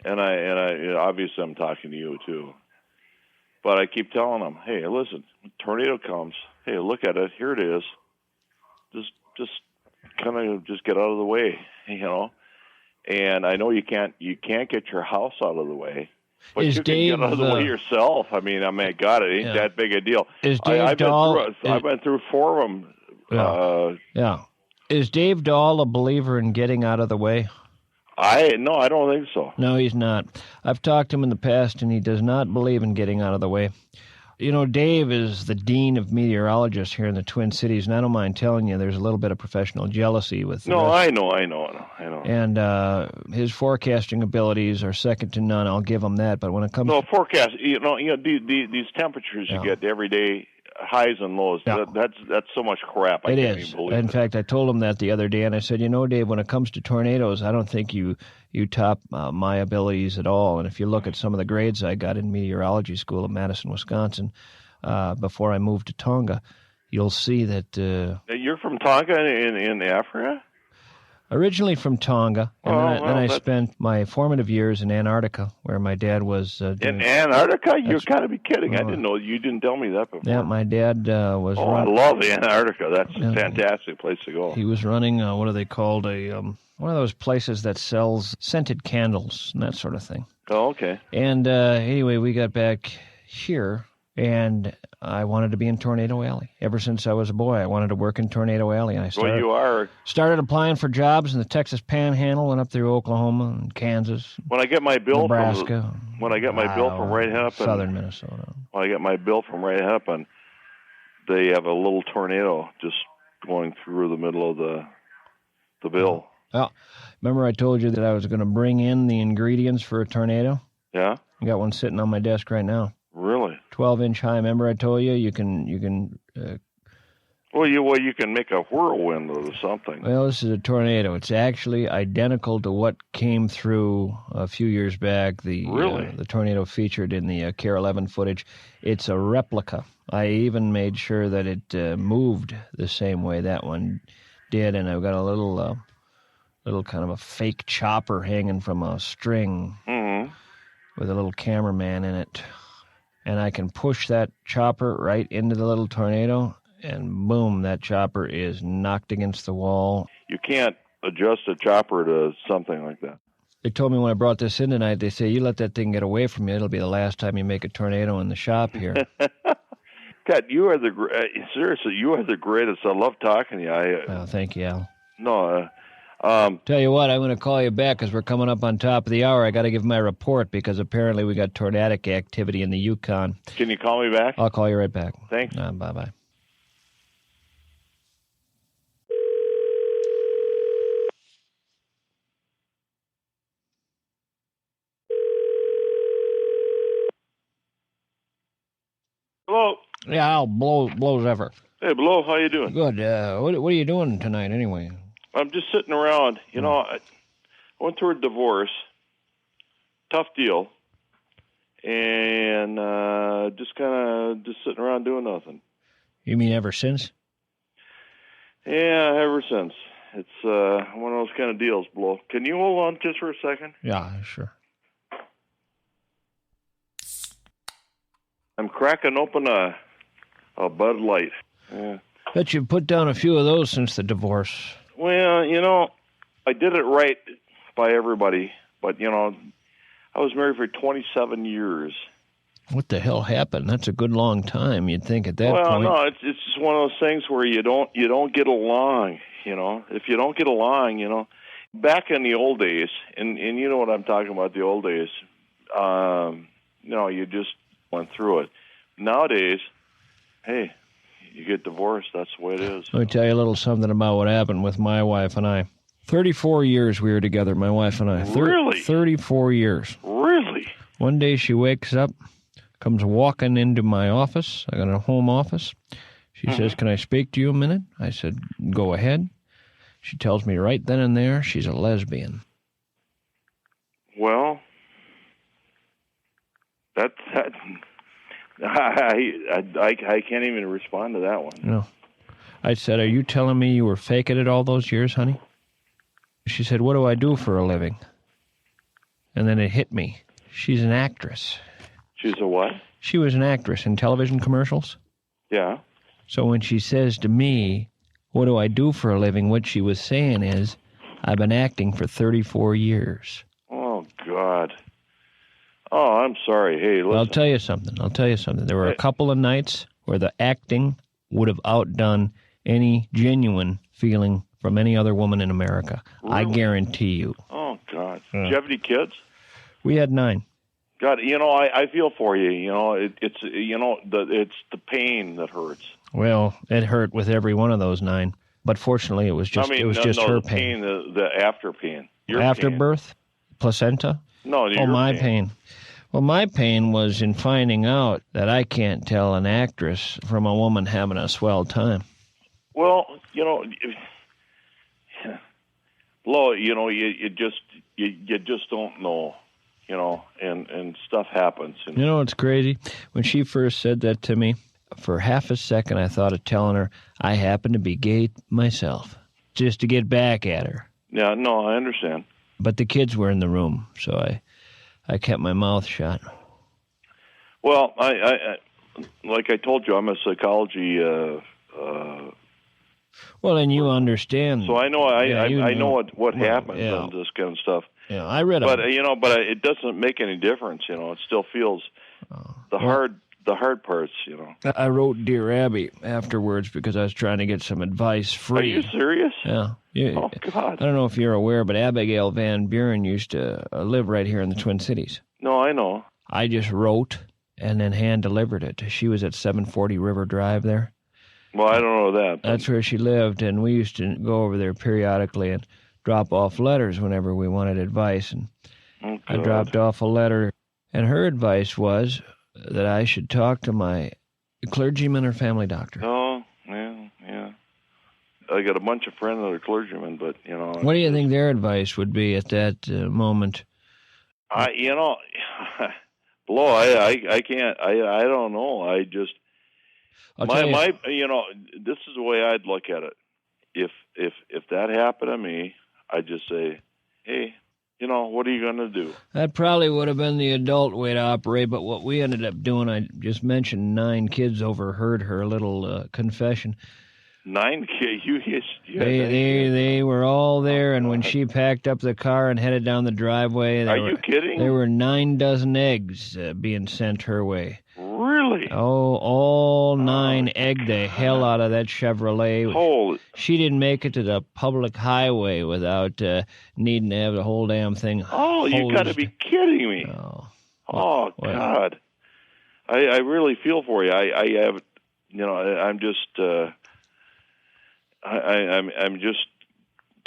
and I obviously I'm talking to you too. But I keep telling him, hey, listen, tornado comes. Hey, look at it. Here it is. Just kind of just get out of the way, you know. And I know you can't get your house out of the way, but you can get out of the way yourself. I mean, God, it ain't that big a deal. Is Dave Dahl? I've been through 4 of them. Yeah. Is Dave Dahl a believer in getting out of the way? No, I don't think so. No, he's not. I've talked to him in the past, and he does not believe in getting out of the way. You know, Dave is the dean of meteorologists here in the Twin Cities, and I don't mind telling you there's a little bit of professional jealousy with the rest. I know. And his forecasting abilities are second to none. I'll give him that. But when it comes to forecast, you know, these temperatures you get every day, highs and lows. Yeah. That's so much crap. I can't even believe it. In fact, I told him that the other day, and I said, you know, Dave, when it comes to tornadoes, I don't think you top my abilities at all. And if you look at some of the grades I got in meteorology school in Madison, Wisconsin, before I moved to Tonga, you'll see that... You're from Tonga in Africa? Originally from Tonga, and then I spent my formative years in Antarctica, where my dad was... in Antarctica? You've got to be kidding. I didn't know. You didn't tell me that before. Yeah, my dad was... I love Antarctica. That's a fantastic place to go. He was running, what are they called, one of those places that sells scented candles and that sort of thing. Oh, okay. And anyway, we got back here, and I wanted to be in Tornado Alley. Ever since I was a boy, I wanted to work in Tornado Alley. And I started applying for jobs in the Texas Panhandle, went up through Oklahoma and Kansas. When I get my bill Nebraska, from Right Hennepin, southern Minnesota. When I get my bill from Right Hennepin, they have a little tornado just going through the middle of the bill. Well, remember I told you that I was going to bring in the ingredients for a tornado? Yeah. I got one sitting on my desk right now. Really? 12-inch high. Remember I told you you can Well, you can make a whirlwind or something. Well, this is a tornado. It's actually identical to what came through a few years back. Really? The tornado featured in the Care 11 footage. It's a replica. I even made sure that it moved the same way that one did, and I've got a little kind of a fake chopper hanging from a string with a little cameraman in it. And I can push that chopper right into the little tornado, and boom, that chopper is knocked against the wall. You can't adjust a chopper to something like that. They told me when I brought this in tonight, they say, you let that thing get away from you, it'll be the last time you make a tornado in the shop here. God, you are seriously, you are the greatest. I love talking to you. Well, thank you, Al. No, Tell you what, I'm going to call you back because we're coming up on top of the hour. I got to give my report because apparently we got tornadic activity in the Yukon. Can you call me back? I'll call you right back. Thanks. Bye-bye. Hello. Yeah, I'll blow Zephyr. Hey, Blow, how you doing? Good. What are you doing tonight anyway? I'm just sitting around. You know, I went through a divorce. Tough deal. And just sitting around doing nothing. You mean ever since? Yeah, ever since. It's one of those kind of deals, Blow. Can you hold on just for a second? Yeah, sure. I'm cracking open a Bud Light. Yeah. Bet you put down a few of those since the divorce. Well, you know, I did it right by everybody, but, you know, I was married for 27 years. What the hell happened? That's a good long time, you'd think at that point. point. Well, no, it's just one of those things where you don't get along, you know. If you don't get along, you know, back in the old days, and you know what I'm talking about, the old days, you know, you just went through it. Nowadays, hey, you get divorced, that's the way it is. Let me tell you a little something about what happened with my wife and I. 34 years we were together, my wife and I. Really? 34 years. Really? One day she wakes up, comes walking into my office. I got a home office. She says, "Can I speak to you a minute?" I said, "Go ahead." She tells me right then and there she's a lesbian. Well, that I can't even respond to that one. No. I said, "Are you telling me you were faking it all those years, honey?" She said, "What do I do for a living?" And then it hit me. She's an actress. She's a what? She was an actress in television commercials. Yeah. So when she says to me, "What do I do for a living?" what she was saying is, I've been acting for 34 years. Oh, God. Oh, I'm sorry. Hey, listen. I'll tell you something. There were a couple of nights where the acting would have outdone any genuine feeling from any other woman in America. Really? I guarantee you. Oh, God. Do you have any kids? We had 9. God, you know, I feel for you. You know, it's the pain that hurts. Well, it hurt with every one of those 9, but fortunately, it was just her pain. The after pain. Your afterbirth, placenta. No, my pain. Well, my pain was in finding out that I can't tell an actress from a woman having a swell time. Well, you know, Lo, you know, you just don't know. You know, and stuff happens. You know what's crazy? When she first said that to me, for half a second I thought of telling her I happen to be gay myself, just to get back at her. Yeah, no, I understand. But the kids were in the room, so I kept my mouth shut. Well, I like I told you, I'm a psychology. Well, and you understand. So I know I know what happens yeah. on this kind of stuff. Yeah, I read but it doesn't make any difference. You know, it still feels the hard parts. You know, I wrote Dear Abby afterwards because I was trying to get some advice free. Are you serious? Yeah. Oh God! I don't know if you're aware, but Abigail Van Buren used to live right here in the Twin Cities. No, I know. I just wrote and then hand delivered it. She was at 740 River Drive there. Well, I don't know that. That's where she lived, and we used to go over there periodically and drop off letters whenever we wanted advice. And I dropped off a letter, and her advice was that I should talk to my clergyman or family doctor. Oh, yeah. I got a bunch of friends that are clergymen, but What do you think their advice would be at that moment? Blow. I can't. I don't know. I just my this is the way I'd look at it. If that happened to me, I'd just say, hey, what are you going to do? That probably would have been the adult way to operate, but what we ended up doing, I just mentioned 9 kids overheard her little confession. 9 kids? They were all there, and when she packed up the car and headed down the driveway... Are you kidding? There were 9 dozen eggs being sent her way. Really? Oh, all 9 egged the hell out of that Chevrolet. Holy. She didn't make it to the public highway without needing to have the whole damn thing hosed. You got to be kidding me. Oh, God. I really feel for you. I have, I'm just... I'm just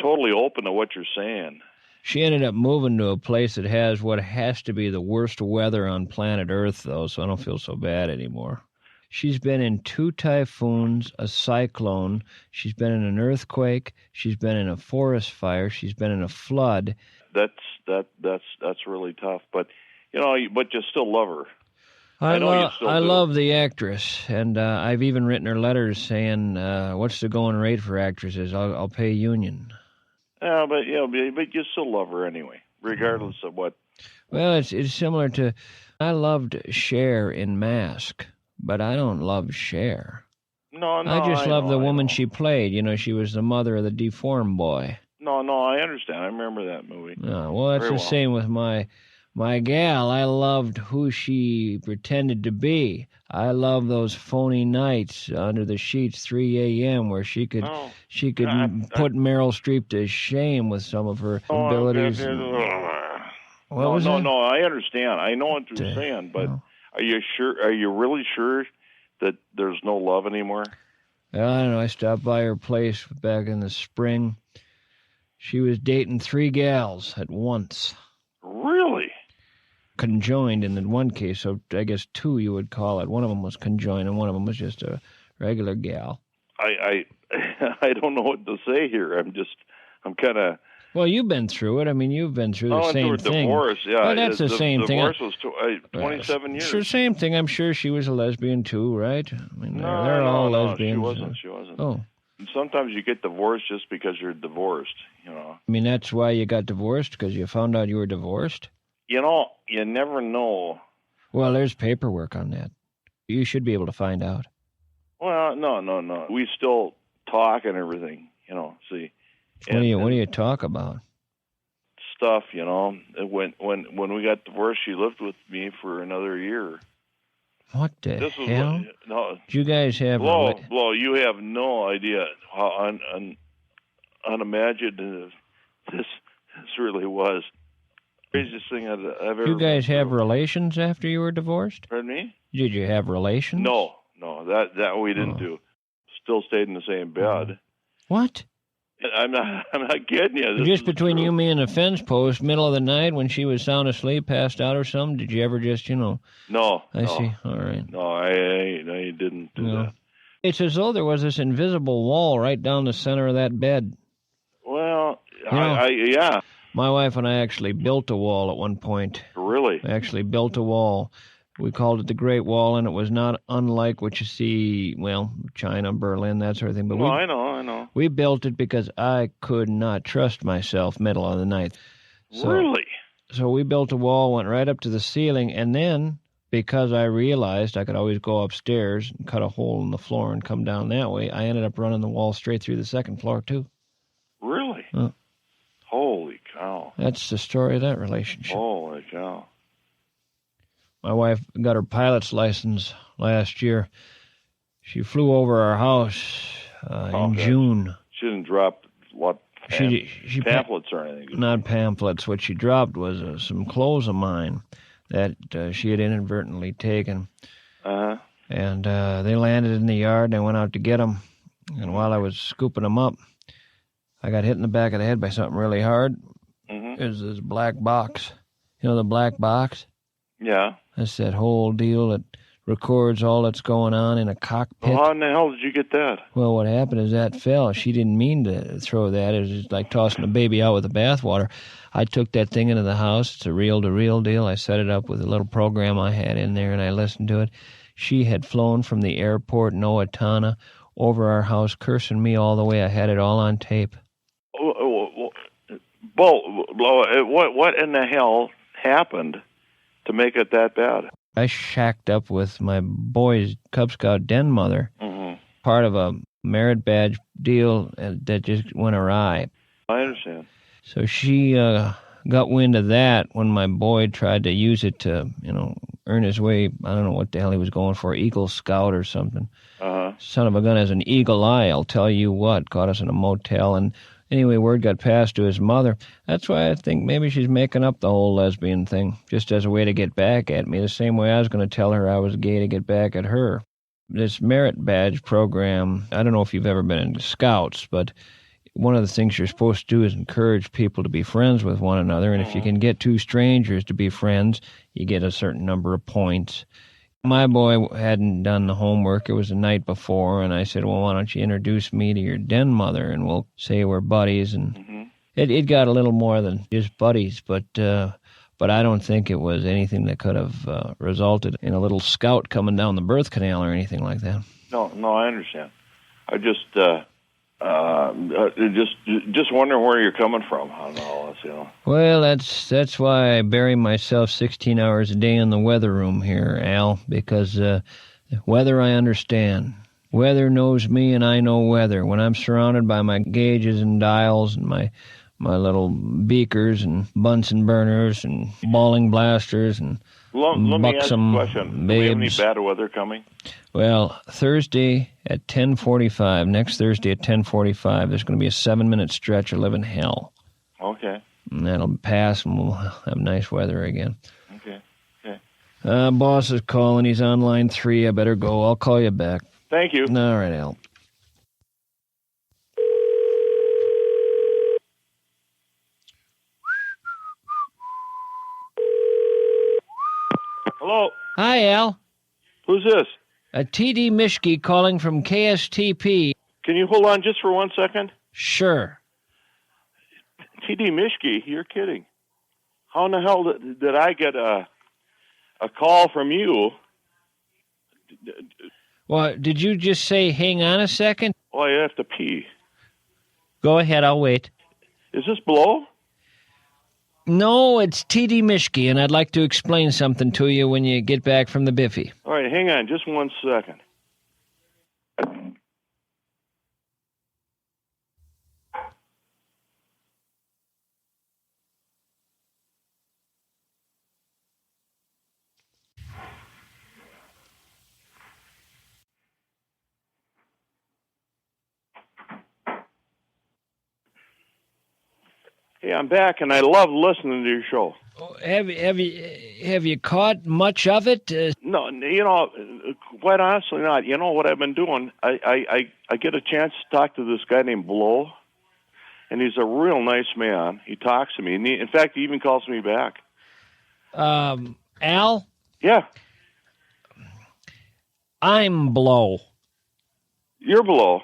totally open to what you're saying. She ended up moving to a place that has what has to be the worst weather on planet Earth, though, so I don't feel so bad anymore. She's been in 2 typhoons, a cyclone. She's been in an earthquake. She's been in a forest fire. She's been in a flood. That's really tough, but but you still love her. I love the actress, and I've even written her letters saying, "What's the going rate for actresses? I'll pay union." Yeah, but you still love her anyway, regardless of what. Well, it's similar to, I loved Cher in Mask, but I don't love Cher. No, I just love the woman she played. She was the mother of the deformed boy. No, I understand. I remember that movie. Well, it's the same with my gal. I loved who she pretended to be. I love those phony nights under the sheets, 3 a.m., where she could put Meryl Streep to shame with some of her abilities. No, I understand. I know what you're saying, but are you sure? Are you really sure that there's no love anymore? Well, I don't know. I stopped by her place back in the spring. She was dating 3 gals at once. Really? Conjoined in one case, so I guess 2 you would call it. One of them was conjoined, and one of them was just a regular gal. I don't know what to say here. I'm kind of. Well, you've been through it. I mean, you've been through the same thing. Divorce, yeah. Well, that's the same thing. Divorce was 27 years. Sure, same thing. I'm sure she was a lesbian too, right? I mean, they're all lesbians. She wasn't. Oh. And sometimes you get divorced just because you're divorced, I mean, that's why you got divorced, because you found out you were divorced? You never know. Well, there's paperwork on that. You should be able to find out. Well, no. We still talk and everything, see. What do you talk about? Stuff, When we got divorced, she lived with me for another year. What the hell? No. Did you guys have... Blow, you have no idea how unimaginative this really was. Craziest thing I've ever... You guys have relations after you were divorced? Pardon me? Did you have relations? No, that we didn't do. Still stayed in the same bed. What? I'm not kidding you. Just between you, me, and the fence post, middle of the night when she was sound asleep, passed out or something, did you ever just, No. I see. All right. No, I didn't do that. It's as though there was this invisible wall right down the center of that bed. Well, yeah. My wife and I actually built a wall at one point. Really? We actually built a wall. We called it the Great Wall, and it was not unlike what you see, China, Berlin, that sort of thing. But I know. We built it because I could not trust myself middle of the night. Really? So we built a wall, went right up to the ceiling, and then, because I realized I could always go upstairs and cut a hole in the floor and come down that way, I ended up running the wall straight through the second floor, too. Really? Holy cow. That's the story of that relationship. Holy cow. My wife got her pilot's license last year. She flew over our house in June. She didn't drop pamphlets or anything. Not pamphlets. What she dropped was some clothes of mine that she had inadvertently taken. Uh-huh. And they landed in the yard, and I went out to get them. And while I was scooping them up, I got hit in the back of the head by something really hard. Mm-hmm. It was this black box. You know the black box? Yeah. That's that whole deal that records all that's going on in a cockpit. Well, how in the hell did you get that? Well, what happened is that fell. She didn't mean to throw that. It was just like tossing a baby out with the bathwater. I took that thing into the house. It's a reel-to-reel deal. I set it up with a little program I had in there, and I listened to it. She had flown from the airport in Owatonna over our house, cursing me all the way. I had it all on tape. Blow, what in the hell happened to make it that bad? I shacked up with my boy's Cub Scout den mother, part of a merit badge deal that just went awry. I understand. So she got wind of that when my boy tried to use it to, earn his way. I don't know what the hell he was going for, Eagle Scout or something. Son of a gun has an eagle eye, I'll tell you what. Caught us in a motel, and anyway, word got passed to his mother. That's why I think maybe she's making up the whole lesbian thing, just as a way to get back at me, the same way I was going to tell her I was gay to get back at her. This merit badge program, I don't know if you've ever been in Scouts, but one of the things you're supposed to do is encourage people to be friends with one another, and if you can get two strangers to be friends, you get a certain number of points. My boy hadn't done the homework. It was the night before, and I said, well, why don't you introduce me to your den mother, and we'll say we're buddies. And it got a little more than just buddies, but I don't think it was anything that could have resulted in a little scout coming down the birth canal or anything like that. No, I understand. I just wondering where you're coming from on all this, Well, that's why I bury myself 16 hours a day in the weather room here, Al, because weather I understand. Weather knows me and I know weather. When I'm surrounded by my gauges and dials and my little beakers and Bunsen burners and balling blasters and let me ask you a question. babes. Do we have any bad weather coming? Well, Thursday at 10:45, next Thursday at 10:45, there's going to be a 7-minute stretch of living hell. Okay. And that'll pass, and we'll have nice weather again. Okay. Boss is calling. He's on line 3. I better go. I'll call you back. Thank you. All right, Al. Hello. Hi, Al. Who's this? T.D. Mischke calling from KSTP. Can you hold on just for 1 second? Sure. T.D. Mischke, you're kidding. How in the hell did I get a call from you? Well, did you just say, hang on a second? Oh, I have to pee. Go ahead, I'll wait. Is this Blow? No, it's T.D. Mischke, and I'd like to explain something to you when you get back from the biffy. All right, hang on just 1 second. Hey, I'm back, and I love listening to your show. Have you caught much of it? No, quite honestly not. You know what I've been doing? I get a chance to talk to this guy named Blow, and he's a real nice man. He talks to me. And in fact, he even calls me back. Al? Yeah. I'm Blow. You're Blow.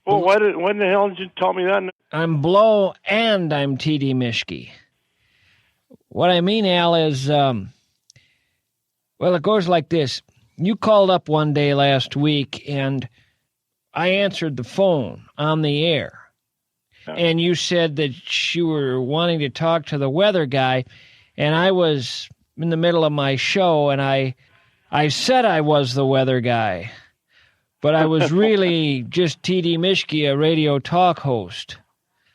Well, when the hell did you tell me that? I'm Blow and I'm T.D. Mischke. What I mean, Al, is, well, it goes like this. You called up one day last week, and I answered the phone on the air. Yeah. And you said that you were wanting to talk to the weather guy, and I was in the middle of my show, and I said I was the weather guy. But I was really just T.D. Mischke, a radio talk host.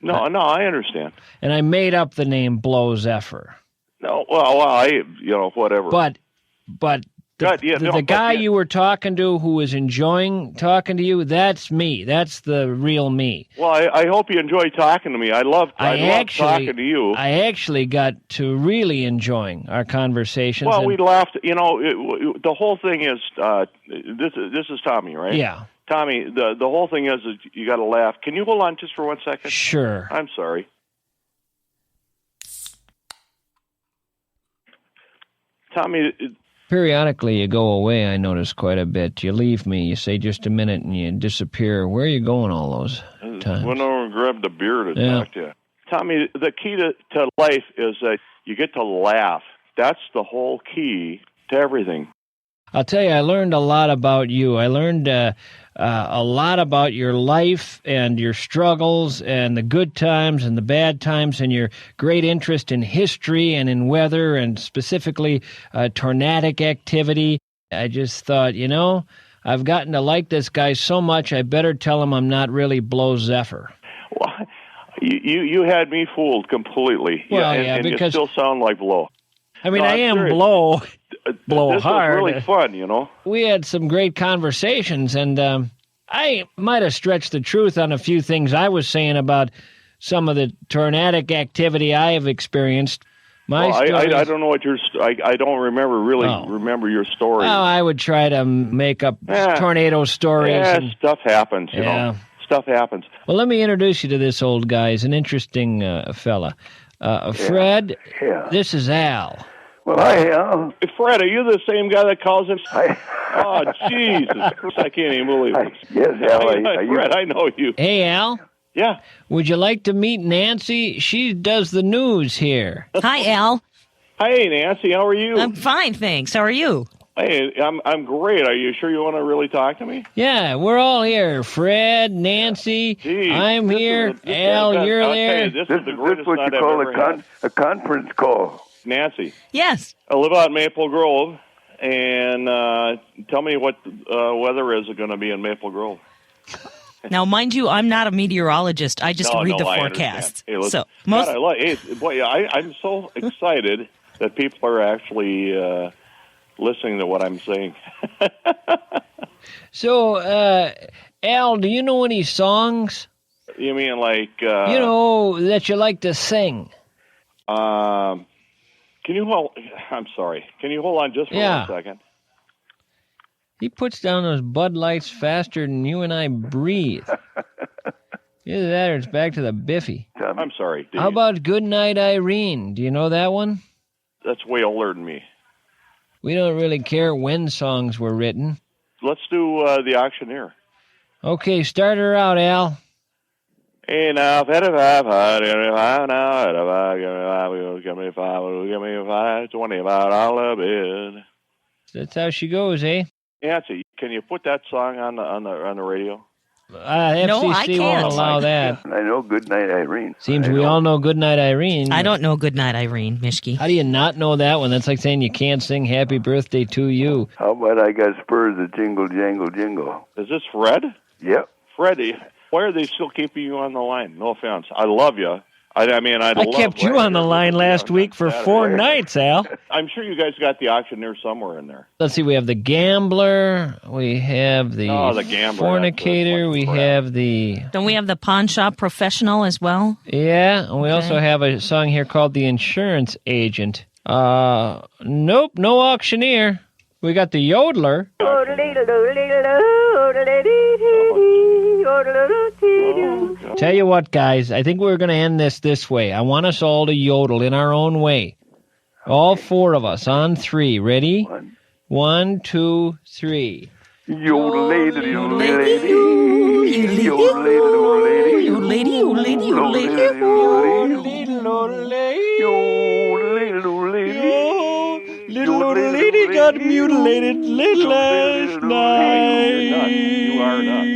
No, I understand. And I made up the name Blow Zephyr. No, well, whatever. But the guy you were talking to who was enjoying talking to you, that's me. That's the real me. Well, I hope you enjoy talking to me. I love talking to you. I actually got to really enjoying our conversations. Well, we laughed. The whole thing is, this is Tommy, right? Yeah. Tommy, the whole thing is you got to laugh. Can you hold on just for 1 second? Sure. I'm sorry. Tommy, Periodically, you go away, I notice quite a bit. You leave me, you say just a minute, and you disappear. Where are you going all those times? Went over and grabbed a beer to Yeah. talk to you. Tommy, the key to life is that you get to laugh. That's the whole key to everything. I'll tell you, I learned a lot about you. I learned a lot about your life and your struggles and the good times and the bad times and your great interest in history and in weather and specifically tornadic activity. I just thought, I've gotten to like this guy so much, I better tell him I'm not really Blow Zephyr. Well, you had me fooled completely. Well, and because you still sound like Blow. I mean, No, I I'm am serious. Blow This hard. was really fun, We had some great conversations, and I might have stretched the truth on a few things I was saying about some of the tornadic activity I have experienced. I don't know what I don't remember your story. Well, I would try to make up tornado stories. Yeah, stuff happens, you know. Stuff happens. Well, let me introduce you to this old guy. He's an interesting fella. Fred, this is Al. Well, hi, Al. Fred, are you the same guy that calls him? Oh, Jesus. I can't even believe it. Yes, Al. Fred, I know you. Hey, Al. Yeah. Would you like to meet Nancy? She does the news here. Hi, Al. Hey, Nancy, how are you? I'm fine, thanks. How are you? Hey, I'm great. Are you sure you want to really talk to me? Yeah, we're all here. Fred, Nancy, Geez, I'm here. Al, you're there. This This is the is greatest what night you I've call ever had. a conference call. Nancy, Yes. I live out in Maple Grove, and tell me what weather is going to be in Maple Grove. Now, mind you, I'm not a meteorologist. I just read the I forecast. understand. Hey, listen, So most. God, I'm so excited that people are actually listening to what I'm saying. So, Al, do you know any songs? You mean like? That you like to sing? Can you hold? I'm sorry. Can you hold on just for 1 second? He puts down those Bud Lights faster than you and I breathe. Either that or it's back to the Biffy. I'm sorry. How about Goodnight Irene? Do you know that one? That's way older than me. We don't really care when songs were written. Let's do The Auctioneer. Okay, start her out, Al. Hey, now, give me $5, $25 bid. That's how she goes, eh? Nancy, can you put that song on the radio? FCC No, I won't can't. allow that. I know Goodnight Irene. Seems we all know Goodnight Irene. I don't know Goodnight Irene, Mischke. How do you not know that one? That's like saying you can't sing Happy Birthday to You. How about I got spurs that jingle, jangle, jingle? Is this Fred? Yep. Freddie, why are they still keeping you on the line? No offense. I love you. I kept you on the line last week for 4 nights, Al. I'm sure you guys got the auctioneer somewhere in there. Let's see, we have the Gambler, we have the, the Gambler, Fornicator, we have the... Don't we have the Pawn Shop Professional as well? Yeah, and we also have a song here called The Insurance Agent. Nope, no auctioneer. We got the Yodeler. Tell you what, guys, I think we're going to end this way. I want us all to yodel in our own way. All 4 of us on 3. Ready? 1, 2, 3. Yodel-lady, Yodelady, yodelady, yodelady, Little old lady got mutilated late last night. You are not.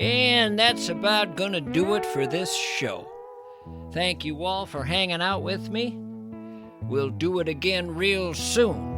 And that's about gonna do it for this show. Thank you all for hanging out with me. We'll do it again real soon.